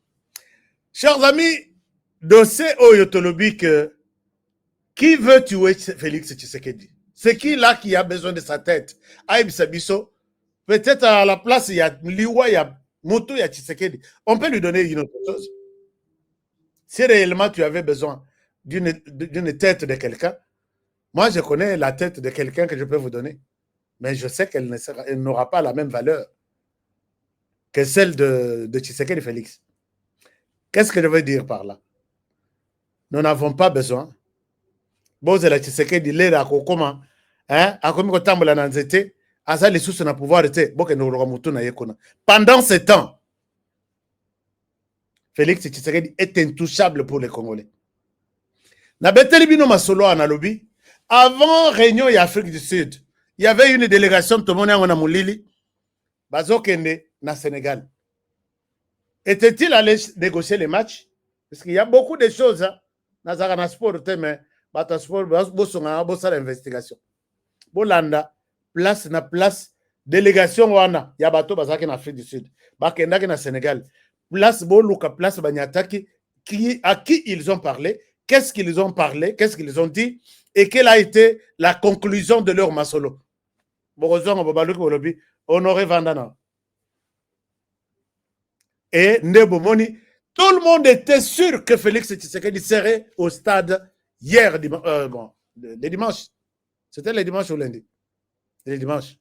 Chers amis, dossier Oyotolobi, qui veut tuer Félix Tshisekedi? C'est qui là qui a besoin de sa tête? Aïb Sabiso, peut-être à la place, il y a Liwa, il y a Moto, il y a Tshisekedi. On peut lui donner une autre chose. Si réellement tu avais besoin d'une tête de quelqu'un, moi je connais la tête de quelqu'un que je peux vous donner, mais je sais qu'elle n'aura pas la même valeur que celle de Tshisekedi Félix. Qu'est-ce que je veux dire par là? Nous n'avons pas besoin. Bose la Tshisekedi, l'air à comment, hein, à comment tambola nanzete, à ça les sous na pouvoir était, bon que nous remontons na yekona. Pendant ce temps, Félix Tshisekedi est intouchable pour les Congolais. Na beteli bino masolo analobi, avant réunion et Afrique du Sud, il y avait une délégation de Tomone en Moulili, Bazokende na Sénégal. Était-il allé négocier les matchs? Parce qu'il y a beaucoup de choses, hein, dans le sport, mais dans le sport, il y a beaucoup d'investigation. Bolanda, place na place, délégation wana, il y a bateau bazaki en Afrique du Sud, bakendaki na Sénégal. Place Boluka, place Banyataki, à qui ils ont parlé, qu'est-ce qu'ils ont parlé, qu'est-ce qu'ils ont dit, et quelle a été la conclusion de leur masolo. Honoré Vandana. Et Nebomoni, tout le monde était sûr que Félix Tshisekedi serait au stade hier, le dimanche. C'était le dimanche ou lundi? Le dimanche.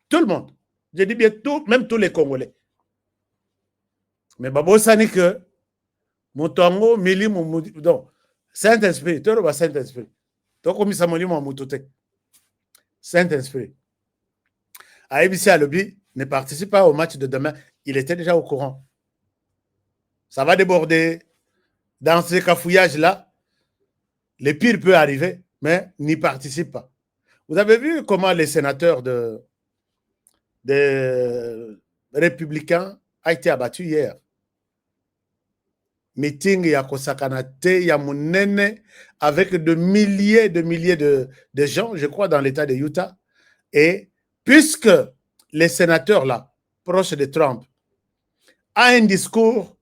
Tout le monde. Je dis bien tout, même tous les Congolais. Mais Babo Sani que Moutongo, Mili, donc, Saint-Esprit, tu vois Saint-Esprit. Tu comme ça, Saint-Esprit. ABC Alobi ne participe pas au match de demain. Il était déjà au courant. Ça va déborder. Dans ce cafouillage-là, le pire peut arriver, mais n'y participe pas. Vous avez vu comment les sénateurs des républicains a été abattu hier. Meeting ya Kosakanate, ya Munene, avec de milliers de gens, je crois, dans l'État de Utah. Et puisque les sénateurs là, proches de Trump, a un discours,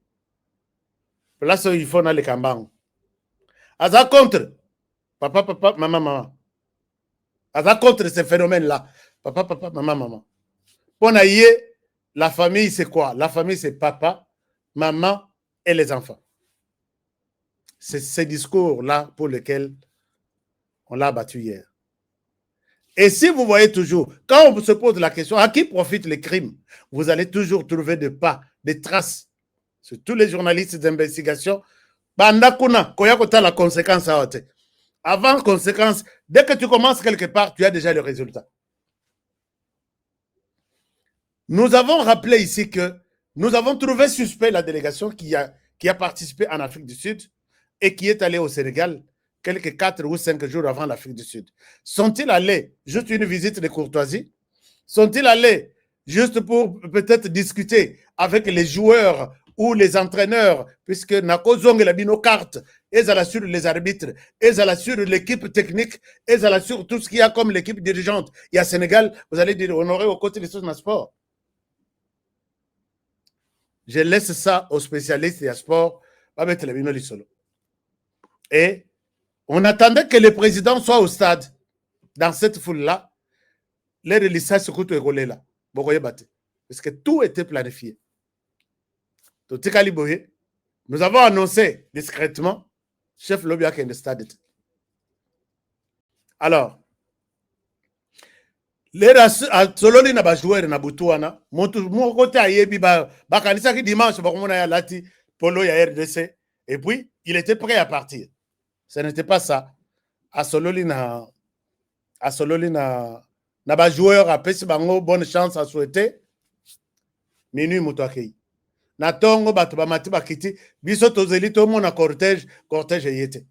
là, il faut dans les cambang. Aza contre, papa, maman. Aza contre ce phénomène-là. Papa, maman. Pour la famille, c'est quoi? La famille, c'est papa, maman et les enfants. C'est ce discours-là pour lequel on l'a battu hier. Et si vous voyez toujours, quand on se pose la question, à qui profitent les crimes, vous allez toujours trouver des pas, des traces sur tous les journalistes d'investigation. Bandakuna, koyakota la conséquence à ôter. Avant conséquence, dès que tu commences quelque part, tu as déjà le résultat. Nous avons rappelé ici que nous avons trouvé suspect la délégation qui a participé en Afrique du Sud et qui est allée au Sénégal quelques 4 ou 5 jours avant l'Afrique du Sud. Sont-ils allés juste une visite de courtoisie? Sont-ils allés juste pour peut-être discuter avec les joueurs ou les entraîneurs, puisque Nakozong et nos cartes, ils assurent les arbitres, ils assurent l'équipe technique, ils assurent tout ce qu'il y a comme l'équipe dirigeante. Et à Sénégal, vous allez dire honoré aux côtés des Sosna Sport. Je laisse ça aux spécialistes et à sport. Et on attendait que le président soit au stade dans cette foule-là. Les relissages se coûtent également là. Parce que tout était planifié. Nous avons annoncé discrètement chef Lobia qui est dans le stade. Alors, les Soloni n'a pas joué na Boutouana. Mon côté a yebi bakanisa qui dimanche bakomona ya lati polo ya RDC et puis il était prêt à partir. Ce n'était pas ça. À Soloni na ba joueur a pesi bango bonne chance à souhaiter. Minuit mutokei. Na tongo bato ba mati bakiti biso tozeli to mona cortège yete.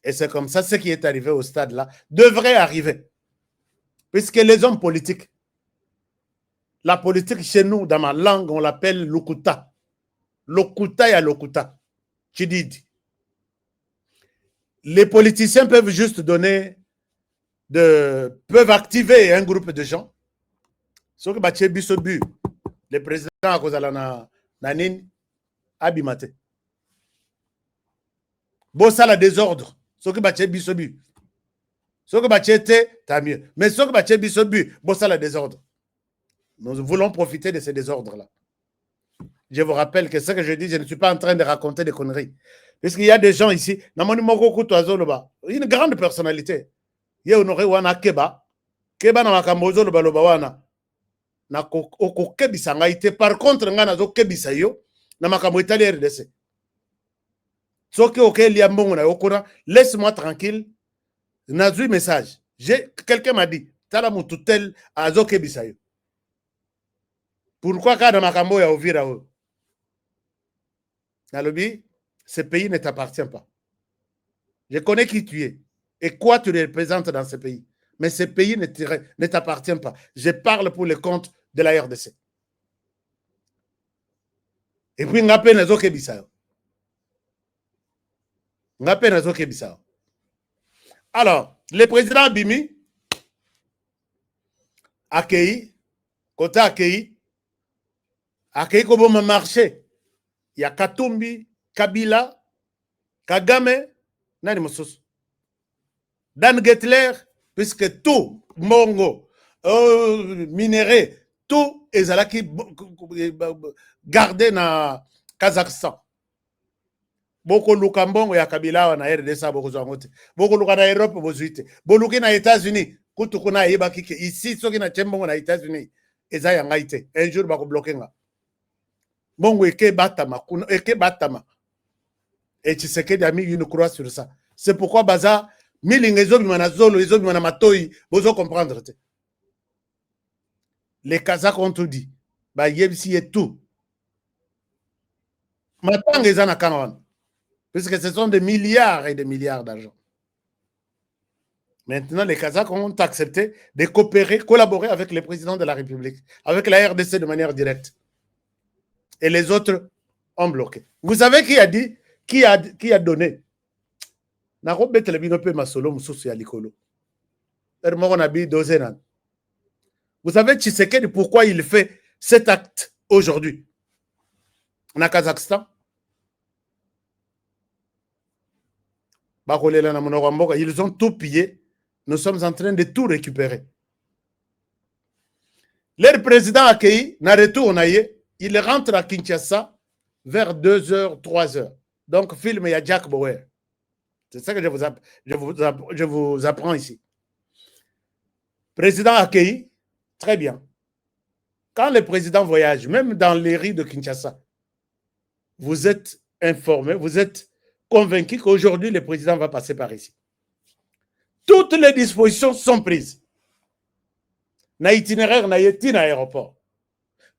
Et c'est comme ça ce qui est arrivé au stade là devrait arriver. Puisque les hommes politiques, la politique chez nous, dans ma langue, on l'appelle Lokuta. Lokuta ya Lokuta. Chididi. Les politiciens peuvent juste peuvent activer un groupe de gens. Ce que Baché Bissobu, le président à cause de la Nanin, Abimate. Bossa la désordre. Ce que Baché Bissobu. Ce que Bachete, tant mieux. Mais ce que Bachete Bissobu, bon, ça, le désordre. Nous voulons profiter de ces désordres-là. Je vous rappelle que ce que je dis, je ne suis pas en train de raconter des conneries. Parce qu'il y a des gens ici, une grande personnalité. Il y a honoré Wana Keba. Keba na makambozo loba loba wana. Na koko kebisa ngaite. Par contre, nga zo kebisa yo. Na makambo itali RDC. Soki oke liambongo na yokona. Laisse-moi tranquille. Nazui message. Quelqu'un m'a dit, tala mututel azoke bisayo. Pourquoi quand makambo ya ovira o? Nalobi, ce pays ne t'appartient pas. Je connais qui tu es et quoi tu représentes dans ce pays. Mais ce pays ne t'appartient pas. Je parle pour le compte de la RDC. Et puis ngape nazoke bisayo. Ngape nazoke bisayo. Alors, le président Bimi, accueilli comme un marché. Il y a Katumbi, Kabila, Kagame, Nani Mosos. Dan Getler, puisque tout, Mongo, minéré, tout est gardé dans Kazakhstan. boko luka mbongo ya kabila wana RDC boko zwangote boko luka na Europe bozuite boluki na États-Unis kutu kuna yeba kike ici soki na chembongo na États-Unis eza yanga ite un jour bako bloquer nga mbongo eke batama kuna eke batama et Tshisekedi a mis une croix sur ça. C'est pourquoi baza miling ezobima zolo ezobima na matoi bozo comprendre te. Les Kazakhs ont tout dit. Ba yebisi et tout. Maintenant les ana kanwan. Parce que ce sont des milliards et des milliards d'argent. Maintenant les Kazakhs ont accepté de coopérer, collaborer avec le président de la République, avec la RDC de manière directe. Et les autres ont bloqué. Vous savez qui a dit qui a donné? Vous savez Tshisekedi pourquoi il fait cet acte aujourd'hui en Kazakhstan? Ils ont tout pillé. Nous sommes en train de tout récupérer. Leur président accueilli, n'a retour, il rentre à Kinshasa vers 2h, 3h. Donc, film, il y a Jack Bauer. C'est ça que je vous apprends ici. Président accueilli, très bien. Quand le président voyage, même dans les rues de Kinshasa, vous êtes informé, vous êtes convaincu qu'aujourd'hui, le président va passer par ici. Toutes les dispositions sont prises. Na itinéraire, na yeti na aéroport.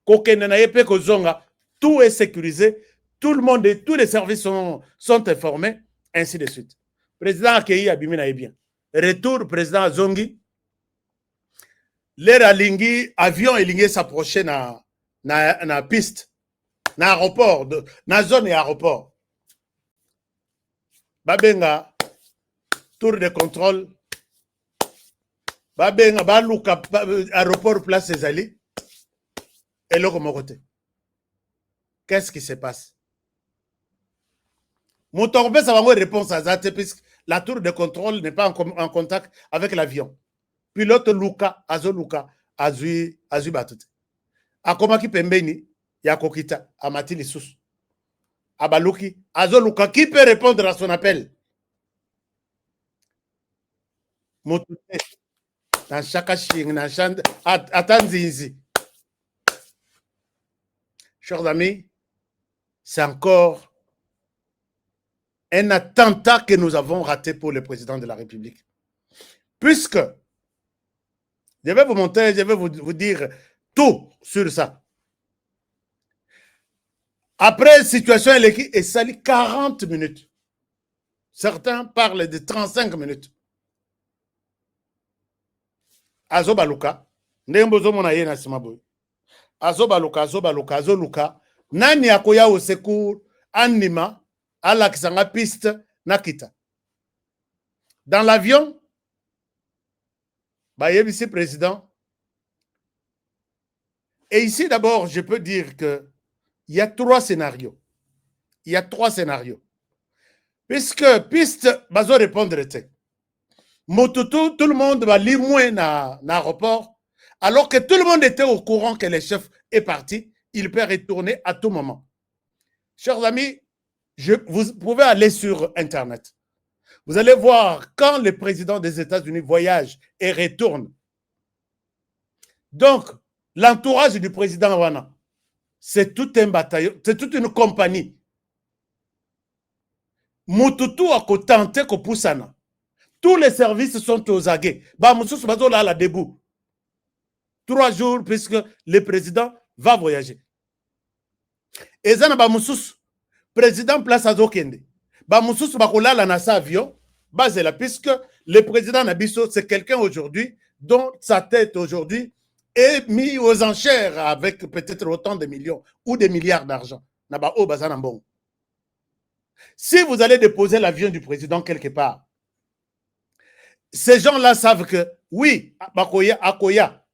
Kokene na yepe kozonga, tout est sécurisé. Tout le monde et tous les services sont informés, ainsi de suite. Président accueilli abimi na bien. Retour, président Zongi. L'air à Lingui, avion et Lingui s'approchaient na piste, na aéroport, na zone et aéroport. Babenga, tour de contrôle. Babenga, baluka, aéroport, place Ezali. Et là, comme côté. Qu'est-ce qui se passe? Mon tombé, ça va avoir réponse à ça, puisque la tour de contrôle n'est pas en contact avec l'avion. Pilote Luka, Azo Luka, Azui Batute. Akomaki Pembeni, Yakokita, Amati Lissous. Abaluki, Azo Luka, qui peut répondre à son appel? Motute, dans chaque ching, dans chaque. Attendez. Chers amis, c'est encore un attentat que nous avons raté pour le président de la République. Puisque, je vais vous montrer, je vais vous dire tout sur ça. Après, situation est salie 40 minutes. Certains parlent de 35 minutes. Azobaluka, Ndembozo Monaye Nasimaboy. Azobaluka, nani akoya au secours, anima, ala kisanga piste, nakita. Dans l'avion, ici président. Et ici d'abord, je peux dire que il y a trois scénarios. Puisque piste, bazo répondre était. Motutu, tout le monde va limouer na aéroport. Alors que tout le monde était au courant que le chef est parti, il peut retourner à tout moment. Chers amis, vous pouvez aller sur Internet. Vous allez voir quand le président des États-Unis voyage et retourne. Donc, l'entourage du président Wana, c'est tout un bataillon, c'est toute une compagnie. Mututu a tenté que poussana. Tous les services sont aux aguets. Moussous bazola la debout. 3 jours puisque le président va voyager. Et zana Moussous, président place à Zokende. Moussous bakola la nasa avion, basela puisque le président Nabiso c'est quelqu'un aujourd'hui dont sa tête aujourd'hui est mise aux enchères avec peut-être autant de millions ou des milliards d'argent. Si vous allez déposer l'avion du président quelque part, ces gens-là savent que, oui, Akoya,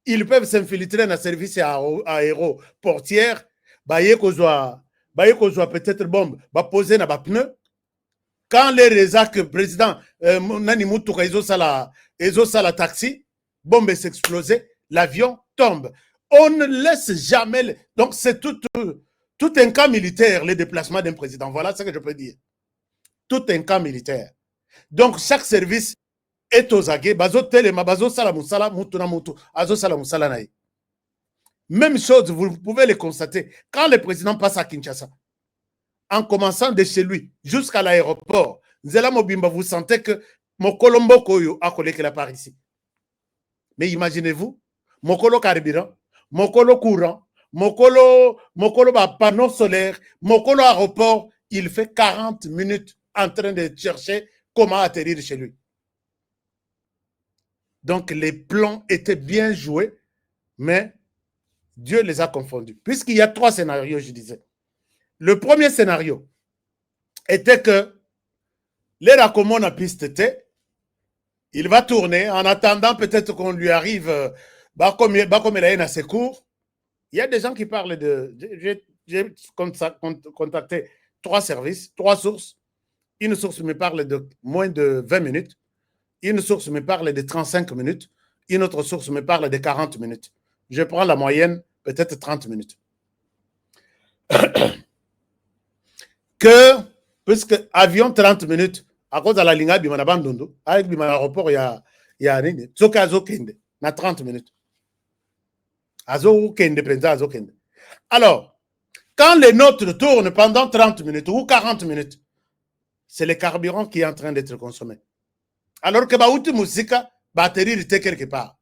ils peuvent s'infiltrer dans le service aéroportière, peut-être bombe, poser dans le pneu. Quand les résacs, le président, la taxi, bombe s'explose, l'avion tombe. On ne laisse jamais. Donc, c'est Tout un camp militaire, les déplacements d'un président. Voilà ce que je peux dire. Tout un camp militaire. Donc, chaque service est aux aguets. Même chose, vous pouvez le constater. Quand le président passe à Kinshasa, en commençant de chez lui jusqu'à l'aéroport, Nzela Mobimba, vous sentez que Mokolo Mbokoyo a collé qu'il part ici. Mais imaginez-vous, Mokolo carburant, Mokolo courant, Mokolo panneau solaire, Mokolo aéroport, il fait 40 minutes en train de chercher comment atterrir chez lui. Donc les plans étaient bien joués, mais Dieu les a confondus. Puisqu'il y a 3 scénarios, je disais. Le premier scénario était que les raccommons à piste T, il va tourner en attendant peut-être qu'on lui arrive comme il a à ses cours. Il y a des gens qui parlent de... J'ai contacté 3 services, 3 sources. Une source me parle de moins de 20 minutes. Une source me parle de 35 minutes. Une autre source me parle de 40 minutes. Je prends la moyenne, peut-être 30 minutes. Que, puisque avion 30 minutes, à cause de la ligne, il y a avec l'aéroport, il y a na 30 minutes. Alors, quand les nôtres tournent pendant 30 minutes ou 40 minutes, c'est le carburant qui est en train d'être consommé. Alors que Baouti Moussika va atterrir quelque part.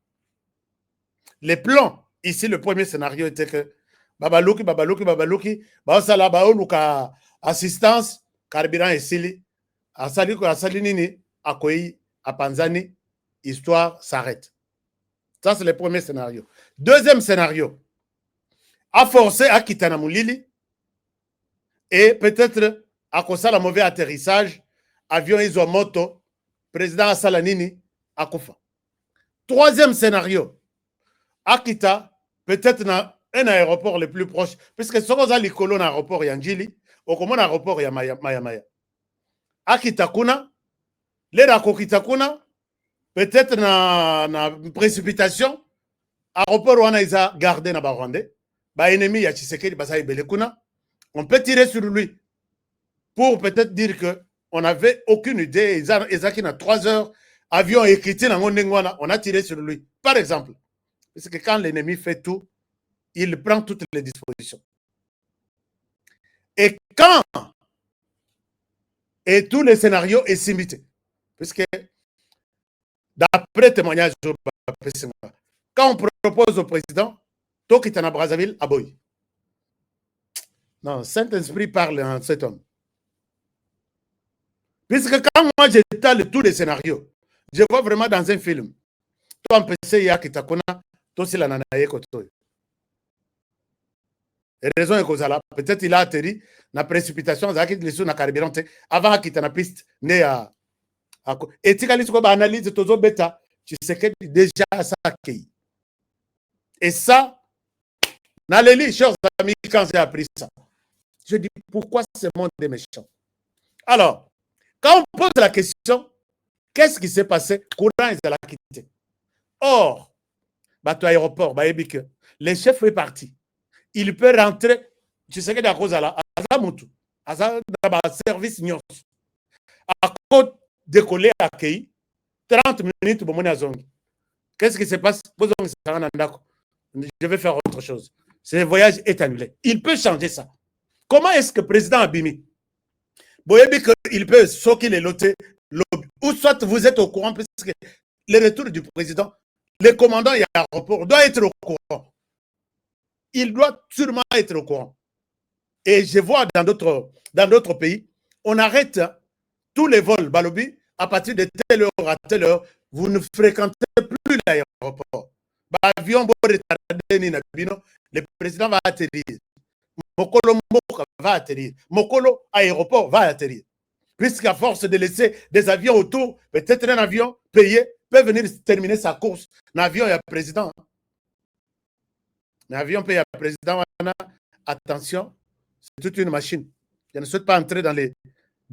Les plans, ici, le premier scénario était que Babalouki, Baosala, Baoluka, assistance, carburant et sili, Asali Nini, Akoyi, Apanzani, histoire s'arrête. Ça, c'est le premier scénario. Deuxième scénario, à forcer à Kitana Moulili et peut-être à cause de la mauvais atterrissage, avion Isomoto, président Salanini, à Koufa. Troisième scénario, Akita, peut-être dans un aéroport le plus proche, puisque ce qu'on a les colonnes aéroport Yanjili, au commun aéroport Maya. Akita Kuna, les Rakokita Kuna, peut-être na précipitation, aéroport on a gardé na Barwande, ba ennemi ya Tshisekedi Basaï Belekuna, on peut tirer sur lui pour peut-être dire que on n'avait aucune idée, Ezaki na 3 heures, avion écrit na Ngondengwana, on a tiré sur lui. Par exemple, parce que quand l'ennemi fait tout, il prend toutes les dispositions. Et quand, et tous les scénarios est simité, puisque d'après témoignage, quand on propose au président, toi qui es à Brazzaville, à Boy. Non, Saint-Esprit parle en cet homme. Puisque quand moi j'étale tous les scénarios, je vois vraiment dans un film. Toi, en PC, il y a qui t'a connu, toi aussi la nanaye kotoy. Et raison est que ça là, peut-être il a atterri, la précipitation, ça a quitté les sous na carburant, avant qu'il t'en a piste, né à. Et tu as analyse de bêta, tu sais que déjà ça a accueilli. Et ça, dans les lits, chers amis, quand j'ai appris ça, je dis pourquoi ce monde est méchant. Alors, quand on pose la question, qu'est-ce qui s'est passé? Courant, ils ont quitté. Or, bateau aéroport, le chef est parti. Il peut rentrer, tu sais que à cause de la service nyos. À côté décoller à Kei, 30 minutes pour mon azong. Qu'est-ce qui se passe? Je vais faire autre chose. Ce voyage est annulé. Il peut changer ça. Comment est-ce que le président Abimi, il peut soquer les lotés, ou soit vous êtes au courant, puisque le retour du président, le commandant et l'aéroport doit être au courant. Il doit sûrement être au courant. Et je vois dans d'autres pays, on arrête tous les vols Balobi à partir de telle heure à telle heure. Vous ne fréquentez plus l'aéroport. L'avion le président va atterrir. Mokolo Mboka va atterrir. Mokolo aéroport va atterrir. Puisqu'à force de laisser des avions autour, peut-être un avion payé peut venir terminer sa course. L'avion est à président. L'avion paye à président. Attention, c'est toute une machine. Je ne souhaite pas entrer dans les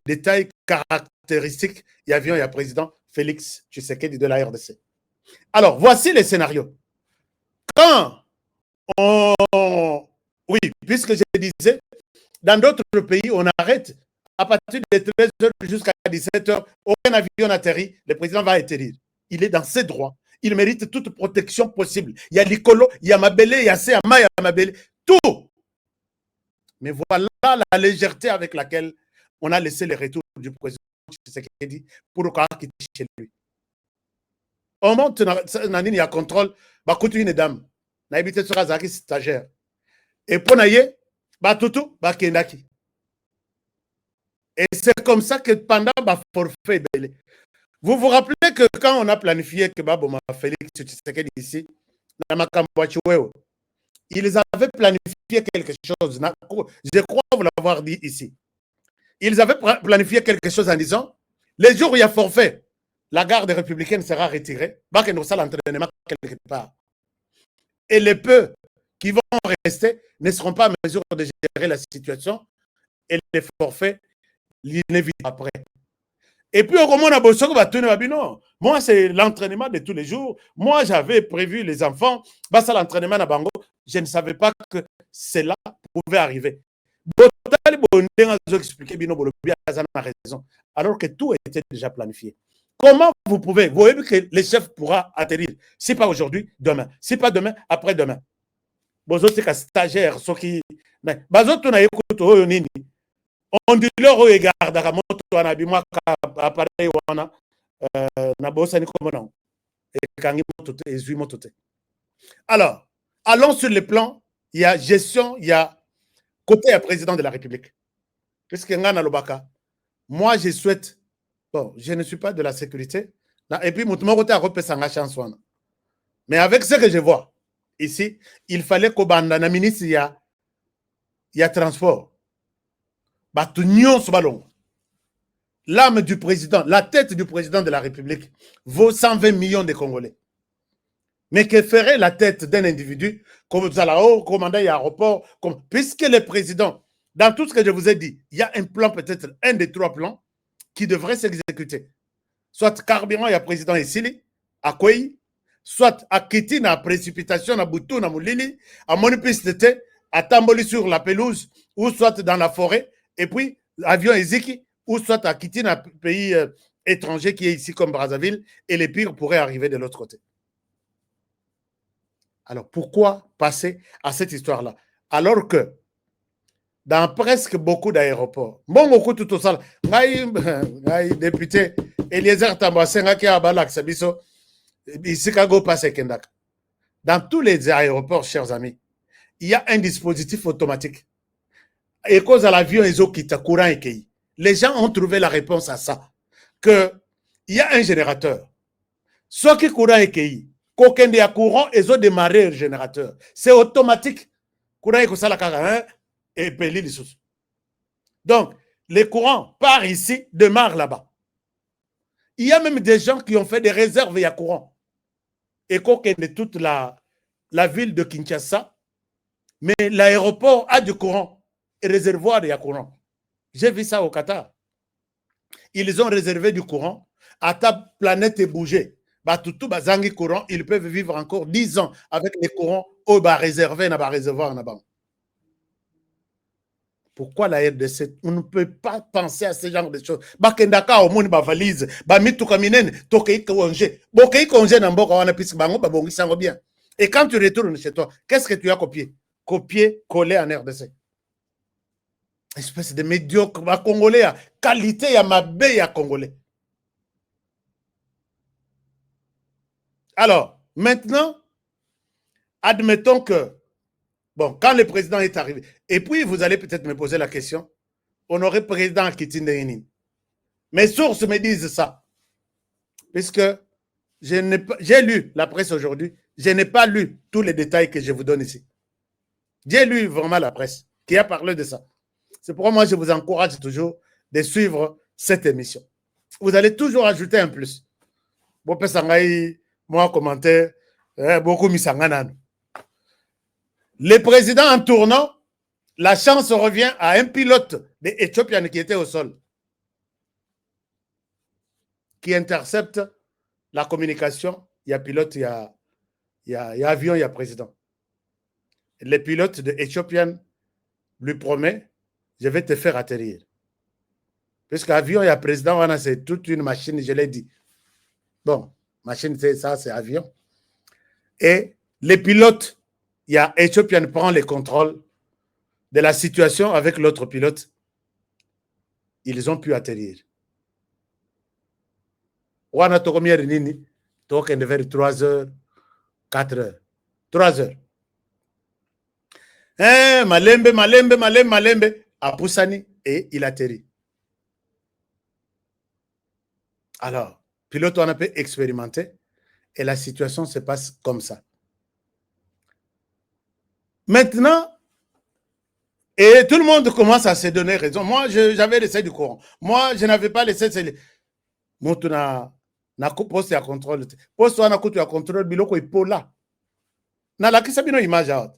détails caractéristiques. Il y a avion et il y a président Félix Tshisekedi de la RDC. Alors, voici les scénarios. Quand on... Oui, puisque je disais, Dans d'autres pays, on arrête à partir de 13h jusqu'à 17h. Aucun avion n'atterrit, le président va atterrir. Il est dans ses droits. Il mérite toute protection possible. Il y a l'Icolo, il y a Mabélé, il y a Seama, il y a Mabélé, tout. Mais voilà la légèreté avec laquelle on a laissé le retour du président Tshisekedi pour quitter chez lui. On monte, il y a contrôle, bah, coûte une dame. Na habité sur Azaki stagiaire. Et pour naïe, bah, tout, bah, Kendaki. Et c'est comme ça que pendant bah, forfait belé. Vous vous rappelez que quand on a planifié que Baboma Félix Tshisekedi ici, ils avaient planifié quelque chose. Je crois vous l'avoir dit ici. Ils avaient planifié quelque chose en disant, les jours où il y a forfait, la garde républicaine sera retirée, l'entraînement quelque part. Et les peu qui vont rester ne seront pas en mesure de gérer la situation et les forfaits l'inévitable après. Et puis, au moment où moi, c'est l'entraînement de tous les jours. Moi, j'avais prévu les enfants, ça l'entraînement à Bango. Je ne savais pas que cela pouvait arriver. Alors que tout était déjà planifié. Comment vous pouvez, vous voyez que le chef pourra atterrir, si pas aujourd'hui, demain. Si pas demain, après-demain. Vous êtes stagiaire, ceux qui. On dit leur regard à moto en abîmant appareil wana na bossa ni comme non et kangi moto et zui moto. Alors, allons sur le plan, il y a gestion, il y a côté président de la République. Qu'est-ce que ngana lobaka? Moi je souhaite, bon, je ne suis pas de la sécurité et puis mon côté a repé sanga chance wana. Mais avec ce que je vois ici, il fallait qu'au banda na ministre il y a transport. L'âme du président, la tête du président de la République vaut 120 millions de Congolais. Mais que ferait la tête d'un individu comme Zalao, commandant aéroport, puisque le président, dans tout ce que je vous ai dit, il y a un plan, peut-être un des 3 plans, qui devrait s'exécuter. Soit carburant, il y a président ici, à Kouei, soit à Kitine, à précipitation, à Boutou, à Moulili, à Monipiste, à Tamboli sur la pelouse, ou soit dans la forêt. Et puis, avion Ezeki, ou soit à quitter un pays étranger qui est ici comme Brazzaville, et les pires pourraient arriver de l'autre côté. Alors, pourquoi passer à cette histoire-là? Alors que, dans presque beaucoup d'aéroports, bon, beaucoup tout ça, député Eliezer Tambasenga qui a balak sabiso, Chicago passe Kendaka. Dans tous les aéroports, chers amis, il y a un dispositif automatique. Et cause à l'avion, ils ont quitté courant et pays. Les gens ont trouvé la réponse à ça. Que il y a un générateur. Soit qui courant et pays, qu'aucun des courants, ils ont démarré le générateur. C'est automatique. Courant et ça et peli les sous. Donc, les courants part ici, démarre là-bas. Il y a même des gens qui ont fait des réserves à courant. Et qu'aucun de toute la ville de Kinshasa, mais l'aéroport a du courant. Réservoir de courant. J'ai vu ça au Qatar. Ils ont réservé du courant. À ta planète est bougée. Tout bazangi courant, ils peuvent vivre encore 10 ans avec les courants au bas réservé dans réservoir. Pourquoi la RDC? On ne peut pas penser à ce genre de choses. Bakendaka au monde ba valise, ba mitu kaminen, tokei congé. Bokei congé na mboka wana puisque bango ba bongi sango bien. Et quand tu retournes chez toi, qu'est-ce que tu as copié? Copié, collé en RDC. Espèce de médiocre, ma Congolais, qualité à ma baie à Congolais. Alors, maintenant, admettons que, bon, quand le président est arrivé, et puis vous allez peut-être me poser la question, on aurait président à Kitine. Mes sources me disent ça, puisque j'ai lu la presse aujourd'hui, je n'ai pas lu tous les détails que je vous donne ici. J'ai lu vraiment la presse qui a parlé de ça. C'est pourquoi moi, je vous encourage toujours de suivre cette émission. Vous allez toujours ajouter un plus. Moi, commentaire, beaucoup misanganan. Le président en tournant, la chance revient à un pilote de Ethiopian qui était au sol, qui intercepte la communication. Il y a pilote, il y a avion, il y a président. Le pilote de Ethiopian lui promet je vais te faire atterrir. Parce qu'avion, il y a président, c'est toute une machine, je l'ai dit. Bon, machine, c'est ça, c'est avion. Et les pilotes, il y a Ethiopian prend les contrôles de la situation avec l'autre pilote. Ils ont pu atterrir. On a tout combien de nini? Donc, on devait 3 heures, 4 heures. 3 heures. Malembe, à Poussani, et il atterrit. Alors, pilote, on a pu expérimenter, et la situation se passe comme ça. Maintenant, et tout le monde commence à se donner raison. Moi, j'avais laissé du courant. Moi, je n'avais pas laissé. Moi, tu n'as poste à contrôle. Poste à contrôle, biloko ipola. Na la kisa bino image out.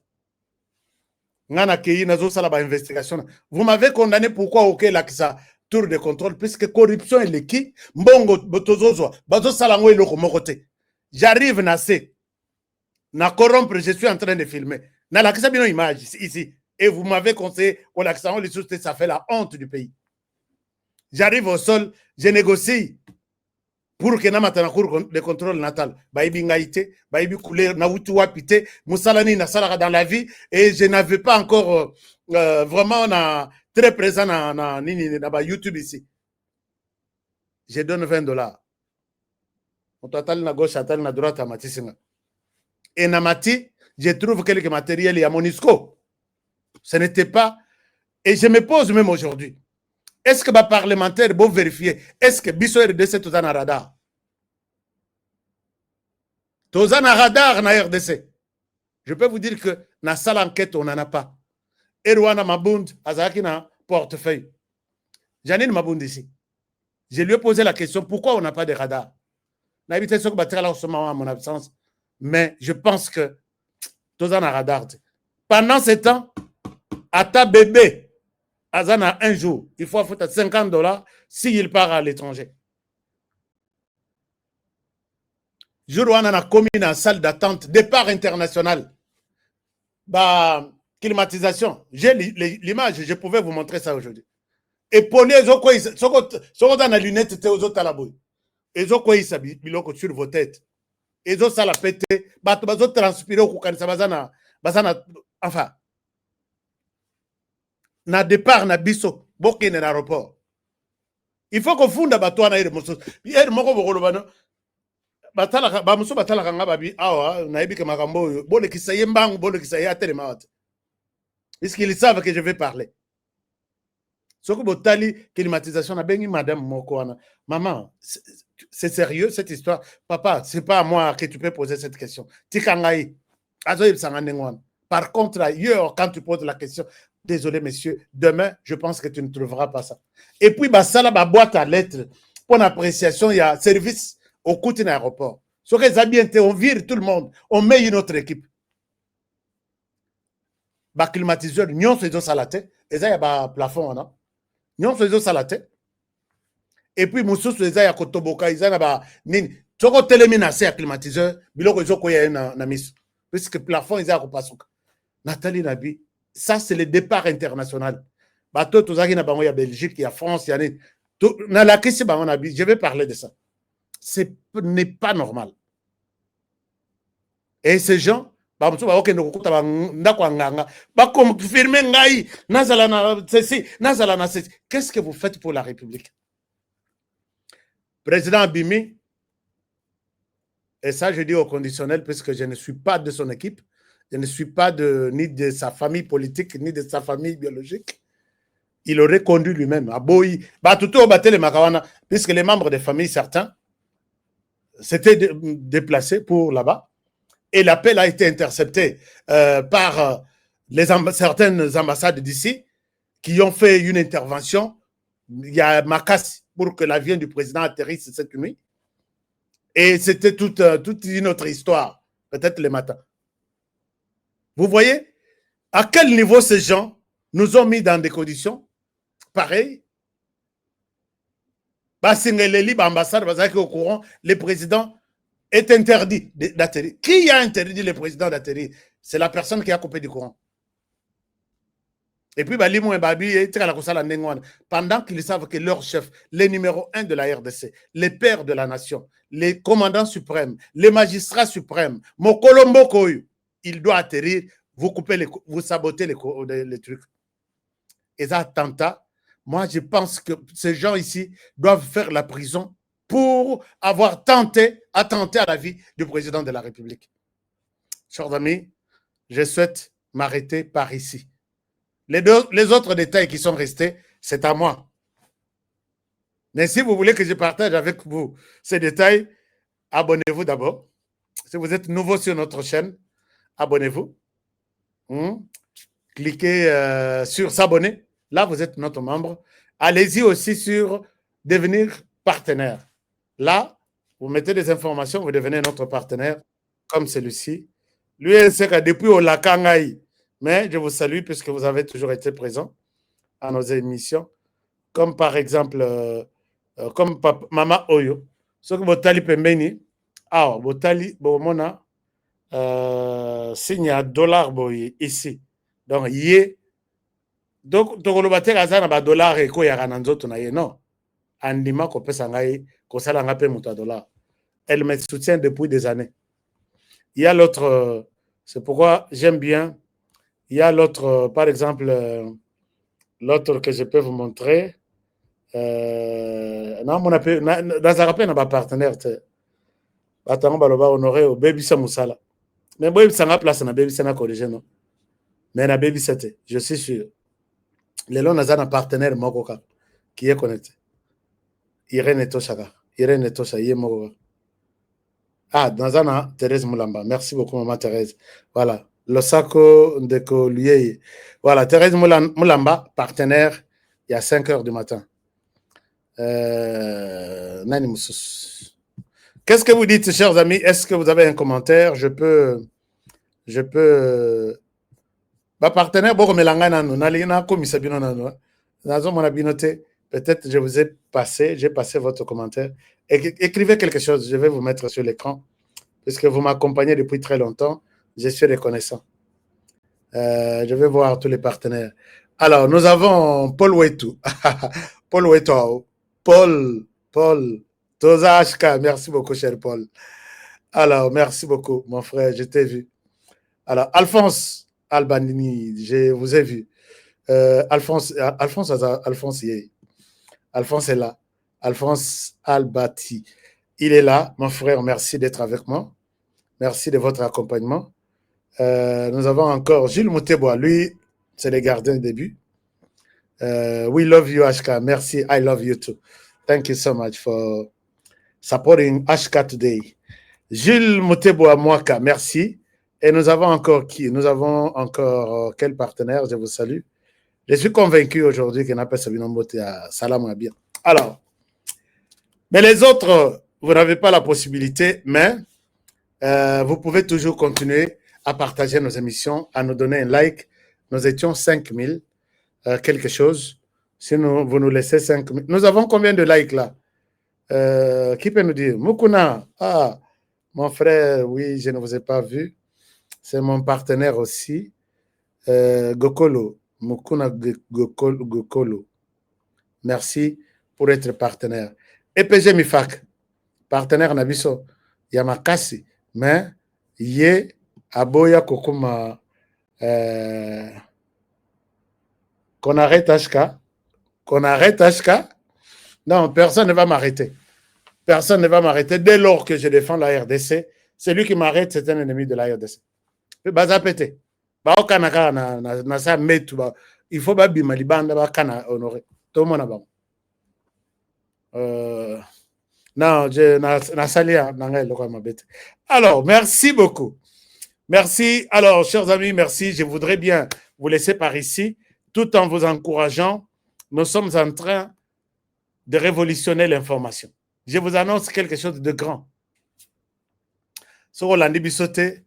Ngana kei nazo sala ba investigation. Vous m'avez condamné pourquoi OK la kisa tour de contrôle puisque corruption est leki mbongo botozozo bazo sala ngo eloko mokote. J'arrive na se na corrompre, je suis en train de filmer. Na la kisa bino image ici. Et vous m'avez conseillé, ça fait la honte du pays. J'arrive au sol, je négocie pour que le contrôle natal. Baïbi ngaïté, baïbi couleur, naoutu wapité, moussalani na salara dans la vie, et je n'avais pas encore vraiment très présent dans YouTube ici. Je donne $20. On t'attend na gauche, attend na droite à Matisinga. Et Namati, je trouve quelques matériels à Monisco. Ce n'était pas. Et je me pose même aujourd'hui. Est-ce que les parlementaires vont vérifier? Est-ce que Bisso RDC est un radar? Tous un radar na RDC. Je peux vous dire que dans la salle enquête, on n'en a pas. Erwana Mabound, Azaki na portefeuille. Janine Mabound ici. Je lui ai posé la question, pourquoi on n'a pas de radar? On a évité ce que battre là en mon absence. Mais je pense que tous un radar. Pendant ce temps, à ta bébé, Azana un jour, il faut foutre $50 s'il part à l'étranger. Jour où on a commis dans la salle d'attente, départ international, bah, climatisation. J'ai l'image, je pouvais vous montrer ça aujourd'hui. Et pour les autres, ceux qui ont la lunette, c'était aux autres à la bouille. Et les autres, ils s'habillent sur vos têtes. Et les autres, ça l'a pété. Bah, les autres transpirent au coucan, ça va, enfin. Na départ na biso bokene na aéroport. Il faut qu'on fonde bateau na ire moso. Ire moko bokolo bano. Batala ba moso batala kanga babi awa na ebike makambo bole kisaye mbangu bole kisaye atelema wate. Est-ce qu'ils savent que je vais parler? Soko botali climatisation na bengi madame moko wana. Maman, c'est sérieux cette histoire? Papa, c'est pas à moi que tu peux poser cette question. Tikangai. Azo yebsanga ngwana. Par contre, ailleurs, quand tu poses la question, désolé, messieurs, demain, je pense que tu ne trouveras pas ça. Et puis, ça, la boîte à lettres, pour l'appréciation, il y a service au coût d'un aéroport. Ce que ça bien, on vire tout le monde, on met une autre équipe. Bah, climatiseur, nous faisons ça la tête, et ça, il y a un plafond, non? Nous faisons ça la tête. Et puis, nous faisons ça, il y a Kotoboka, il y a Nini. Tu as téléminé à climatiseur, il y a un mis. Puisque le plafond, il y a un pasuka. Nathalie Nabi, ça c'est le départ international. Bateau, tout ça, il y a Belgique, il y a France, il y a je vais parler de ça. Ce n'est pas normal. Et ces gens, qu'est-ce que vous faites pour la République? Président Abimi, et ça je dis au conditionnel puisque je ne suis pas de son équipe, je ne suis pas ni de sa famille politique, ni de sa famille biologique. Il aurait conduit lui-même. Puisque les membres des familles, certains, s'étaient déplacés pour là-bas. Et l'appel a été intercepté par certaines ambassades d'ici qui ont fait une intervention. Il y a Makassi pour que l'avion du président atterrisse cette nuit. Et c'était toute une autre histoire, peut-être le matin. Vous voyez à quel niveau ces gens nous ont mis dans des conditions pareilles. Au courant, le président est interdit d'atterrir. Qui a interdit le président d'atterrir? C'est la personne qui a coupé du courant. Et puis, pendant qu'ils savent que leur chef, les numéro 1 de la RDC, les pères de la nation, les commandants suprêmes, les magistrats suprêmes, Mokolombo Koyu, il doit atterrir, vous coupez vous sabotez les trucs. Et ça, attentat, moi, je pense que ces gens ici doivent faire la prison pour avoir attenté à la vie du président de la République. Chers amis, je souhaite m'arrêter par ici. Les autres détails qui sont restés, c'est à moi. Mais si vous voulez que je partage avec vous ces détails, abonnez-vous d'abord. Si vous êtes nouveau sur notre chaîne, abonnez-vous. Cliquez sur s'abonner. Là, vous êtes notre membre. Allez-y aussi sur devenir partenaire. Là, vous mettez des informations, vous devenez notre partenaire, comme celui-ci. Lui, c'est que depuis au Lakangaï. Mais je vous salue puisque vous avez toujours été présent à nos émissions. Comme par exemple, comme Mama Oyo. Ce que vous tali pembeni, vous tali, mona, signe à dollar ici. Donc, yé. Donc, le bâtiment a un dollar et quoi, il y a un autre, non. Andima, qu'on peut s'engager, qu'on s'en a payé un dollar. Elle me soutient depuis des années. Il y a l'autre, c'est pourquoi j'aime bien. Il y a l'autre, par exemple, l'autre que je peux vous montrer. Dans un rappel, on a un partenaire. On va honorer au Baby Samoussala. Mais Baby Sanga place, on a Baby Sana corrigé, non? Mais on a Baby Sete, je suis sûr. Les lois, on a un partenaire Mokoka qui est connecté. Irène Toshaka. Irène Tosha, Yé Mokoka. Ah, dans un Thérèse Moulamba. Merci beaucoup, maman Thérèse. Voilà. Le Sako de Kolié. Voilà, Thérèse Moulamba, partenaire, il y a 5 heures du matin. Nani Moussous. Qu'est-ce que vous dites, chers amis? Est-ce que vous avez un commentaire? Je peux. Ma partenaire, peut-être je vous ai passé, j'ai passé votre commentaire. Écrivez quelque chose, je vais vous mettre sur l'écran, puisque vous m'accompagnez depuis très longtemps. Je suis reconnaissant. Je vais voir tous les partenaires. Alors, nous avons Paul Wetou. Paul Wetou. Paul. Toza HK. Merci beaucoup, cher Paul. Alors, merci beaucoup, mon frère. Je t'ai vu. Alors, Alphonse Albanini, je vous ai vu. Alphonse est là. Alphonse Albati. Il est là, mon frère. Merci d'être avec moi. Merci de votre accompagnement. Nous avons encore Gilles Moutebois. Lui, c'est le gardien de début. We love you, HK. Merci. I love you too. Thank you so much for supporting HK today. Gilles Moutebois Mwaka, merci. Et nous avons encore qui? Nous avons encore quel partenaire? Je vous salue. Je suis convaincu aujourd'hui qu'on appelle Sabino Mbote à Salam Abia. Alors, mais les autres, vous n'avez pas la possibilité, mais vous pouvez toujours continuer à partager nos émissions, à nous donner un like. Nous étions 5000, quelque chose. Si vous nous laissez 5000. Nous avons combien de likes là? Qui peut nous dire? Mukuna. Ah, mon frère, oui, je ne vous ai pas vu. C'est mon partenaire aussi. Gokolo. Mukuna Gokolo. Merci pour être partenaire. EPG Mifak, partenaire Nabiso. Yamakasi. Mais, Yé. Aboya Kokuma, qu'on arrête HK. Non, personne ne va m'arrêter. Personne ne va m'arrêter. Dès lors que je défends la RDC, celui qui m'arrête, c'est un ennemi de la RDC. Bazapete. Il faut que Malibanda honorer. Tout le monde non, alors, merci beaucoup. Merci. Alors, chers amis, merci. Je voudrais bien vous laisser par ici, tout en vous encourageant. Nous sommes en train de révolutionner l'information. Je vous annonce quelque chose de grand. Sur Rolandi Bissoté,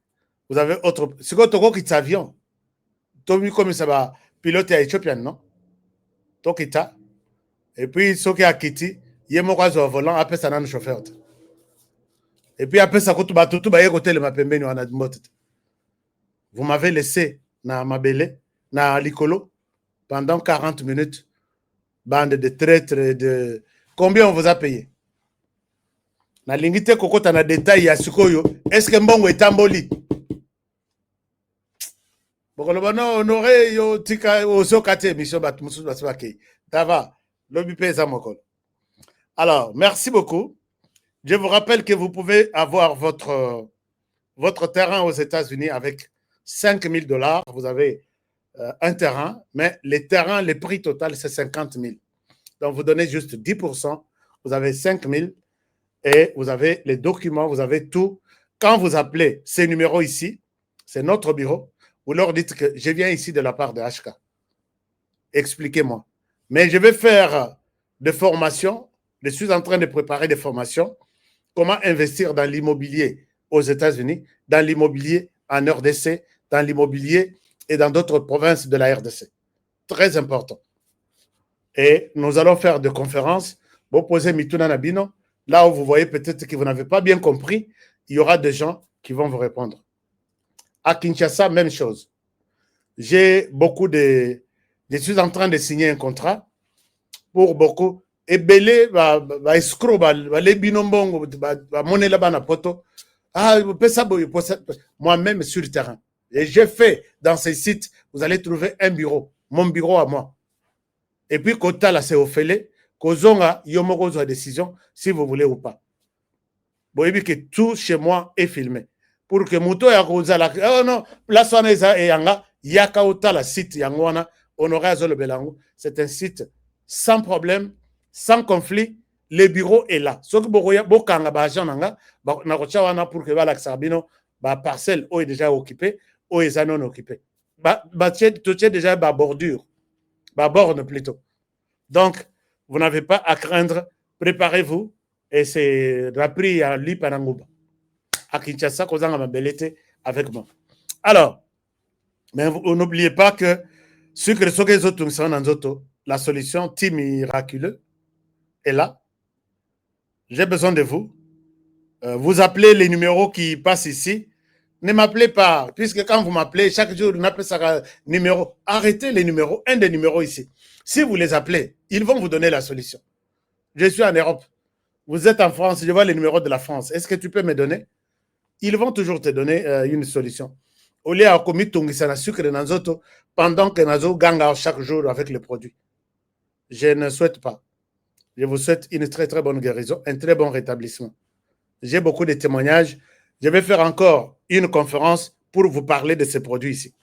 vous avez autre... C'est quoi ton qui avion? Tommy comme ça va piloter à Éthiopien, non? Tokita. Et puis, ce qui a quitté, il y a mon au volant, après ça, n'a un chauffeur. Et puis, après ça, tout le mapembe, nous en a. Vous m'avez laissé dans ma belle, dans l'icolo. pendant 40 minutes. Bande de traîtres et de... Combien on vous a payé? Na lingite kokota na détail ya sikoyo. Est-ce que mbongo etamboli? Bokolobono honoré yo tika osokate mission bat musu basbake. Tava, lobi pesa mokolo. Alors, merci beaucoup. Je vous rappelle que vous pouvez avoir votre terrain aux États-Unis avec $5,000. Vous avez un terrain, mais les terrains, le prix total, c'est 50 000. Donc, vous donnez juste 10%, vous avez 5 000 et vous avez les documents, vous avez tout. Quand vous appelez ces numéros ici, c'est notre bureau, vous leur dites que je viens ici de la part de HK. Expliquez-moi. Mais je vais faire des formations, je suis en train de préparer des formations, comment investir dans l'immobilier aux États-Unis, dans l'immobilier en RDC, dans l'immobilier et dans d'autres provinces de la RDC. Très important. Et nous allons faire des conférences. Vous posez Mituna Nabino. Là où vous voyez peut-être que vous n'avez pas bien compris, il y aura des gens qui vont vous répondre. À Kinshasa, même chose. Je suis en train de signer un contrat pour beaucoup. Et belé, escroc, les binombongo, monnaie là-bas na poto. Moi-même sur le terrain. Et j'ai fait dans ces sites, vous allez trouver un bureau, mon bureau à moi. Et puis, Kota là, c'est au fêlé, Kozonga, Yomoko a décision, si vous voulez ou pas. Vous voyez que tout chez moi est filmé. Pour que Mouto ya Kozala, oh non, la Swaneza et Yanga, Yaka Ota la site Yangwana, Honoré Azole Belango, c'est un site sans problème, sans conflit. Le bureau est là. Ce que vous kanga ba agent nanga, ba na kochawana pour que la Sabino, ba parcelle est déjà occupée, ou est non occupée. Ba déjà ba bordure, ba borne plutôt. Donc vous n'avez pas à craindre. Préparez-vous et c'est rappris à lui Panangouba. À Kinshasa, Kozanga Mabelete avec moi. Alors, mais vous n'oubliez pas que la solution Team Miraculeux est là. J'ai besoin de vous. Vous appelez les numéros qui passent ici. Ne m'appelez pas, puisque quand vous m'appelez, chaque jour, vous appelez ça numéro. Arrêtez les numéros, un des numéros ici. Si vous les appelez, ils vont vous donner la solution. Je suis en Europe. Vous êtes en France, je vois les numéros de la France. Est-ce que tu peux me donner? Ils vont toujours te donner une solution. Au lieu de commis Tungisa sucre Nanzoto pendant que Nazo ganga chaque jour avec le produit. Je ne souhaite pas. Je vous souhaite une très très bonne guérison, un très bon rétablissement. J'ai beaucoup de témoignages. Je vais faire encore une conférence pour vous parler de ces produits ici.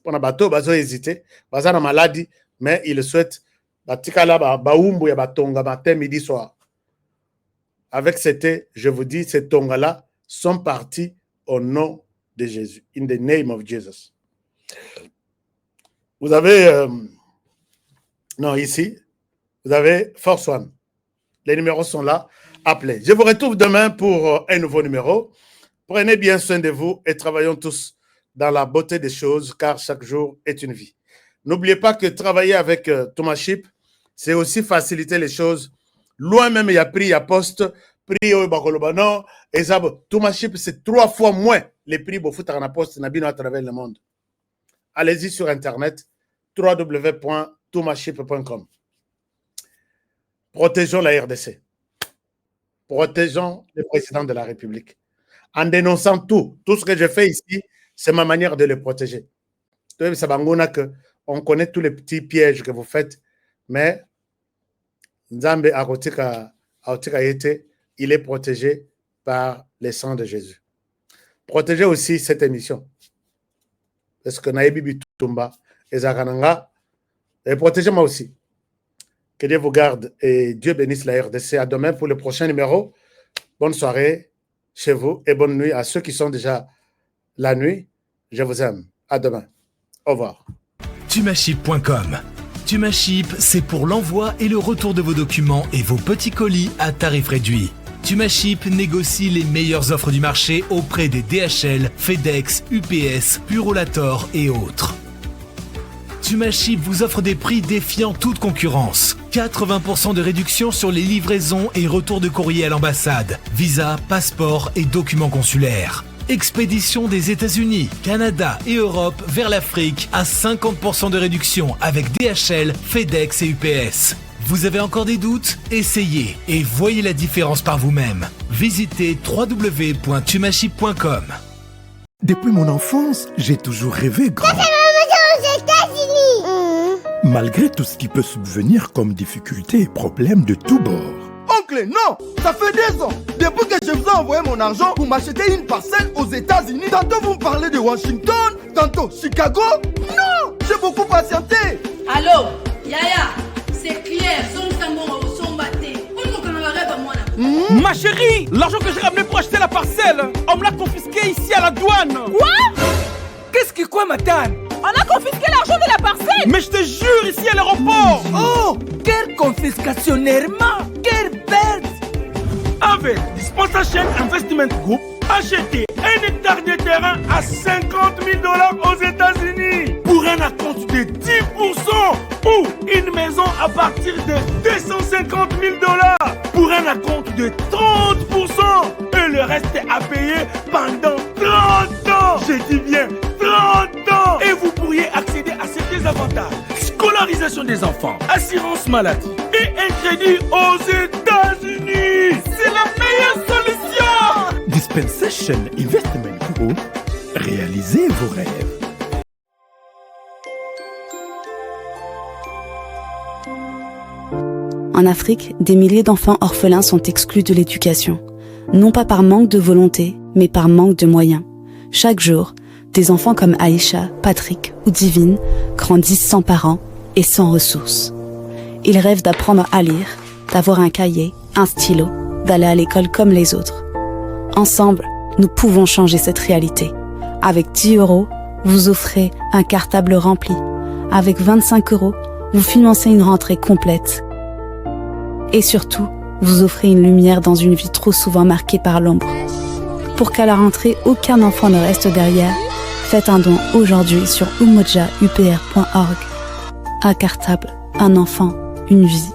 On a bateau, bazo hésité, bazo na maladie, mais il souhaite batikala baumbu ya batonga matin, midi, soir. Avec ce thé, je vous dis, ces tongas-là sont partis au nom de Jésus. In the name of Jesus. Vous avez, non, ici, vous avez Force One. Les numéros sont là. Appelez. Je vous retrouve demain pour un nouveau numéro. Prenez bien soin de vous et travaillons tous dans la beauté des choses, car chaque jour est une vie. N'oubliez pas que travailler avec Thomas Chip, c'est aussi faciliter les choses. Loin même, il y a prix, il y a poste, prix au Bakolobano, et ça, Thomas Chip, c'est 3 fois moins les prix au foot à la poste Nabino à travers le monde. Allez-y sur Internet, www.thomaship.com. Protégeons la RDC. Protégeons le président de la République. En dénonçant tout ce que je fais ici, c'est ma manière de le protéger. On connaît tous les petits pièges que vous faites, mais Nzambe Akotika Yete, il est protégé par le sang de Jésus. Protégez aussi cette émission. Parce que Naïbi Bitumba et Zakananga, et protégez-moi aussi. Que Dieu vous garde et Dieu bénisse la RDC. À demain pour le prochain numéro. Bonne soirée chez vous et bonne nuit à ceux qui sont déjà la nuit. Je vous aime. À demain. Au revoir. Tumaship.com. Tumaship, c'est pour l'envoi et le retour de vos documents et vos petits colis à tarif réduit. Tumaship négocie les meilleures offres du marché auprès des DHL, FedEx, UPS, Purolator et autres. Tumaship vous offre des prix défiant toute concurrence. 80% de réduction sur les livraisons et retours de courrier à l'ambassade, visa, passeport et documents consulaires. Expédition des États-Unis, Canada et Europe vers l'Afrique à 50% de réduction avec DHL, FedEx et UPS. Vous avez encore des doutes? Essayez et voyez la différence par vous-même. Visitez www.tumaship.com. Depuis mon enfance, j'ai toujours rêvé grand. Malgré tout ce qui peut subvenir comme difficultés et problèmes de tous bords. Oncle, non, ça fait 2 ans. Depuis que je vous ai envoyé mon argent pour m'acheter une parcelle aux États-Unis, tantôt vous me parlez de Washington, tantôt Chicago. Non, j'ai beaucoup patienté. Allô, Yaya, c'est clair. Ma chérie, l'argent que j'ai ramené pour acheter la parcelle, on me l'a confisqué ici à la douane. Quoi? Qu'est-ce que quoi, Matane? On a confisqué l'argent de la parcelle. Mais je te jure, ici à l'aéroport. Oh, quelle confiscationnairement, quelle perte. Avec Dispensation Investment Group, achetez 1 hectare de terrain à 50 000 $ aux États-Unis pour un acompte de 10% ou une maison à partir de 250 000 $ pour un acompte de 30% et le reste est à payer pendant 30 ans. Je dis bien 30 ans. Et vous pourriez accéder à ces désavantages: scolarisation des enfants, assurance maladie et un crédit aux États-Unis. C'est la meilleure solution. Dispensation Investment Group, réalisez vos rêves. En Afrique, des milliers d'enfants orphelins sont exclus de l'éducation, non pas par manque de volonté, mais par manque de moyens. Chaque jour, des enfants comme Aïcha, Patrick ou Divine grandissent sans parents et sans ressources. Ils rêvent d'apprendre à lire, d'avoir un cahier, un stylo, d'aller à l'école comme les autres. Ensemble, nous pouvons changer cette réalité. Avec 10 €, vous offrez un cartable rempli. Avec 25 €, vous financez une rentrée complète. Et surtout, vous offrez une lumière dans une vie trop souvent marquée par l'ombre. Pour qu'à la rentrée, aucun enfant ne reste derrière, faites un don aujourd'hui sur umojaupr.org. Un cartable, un enfant, une vie.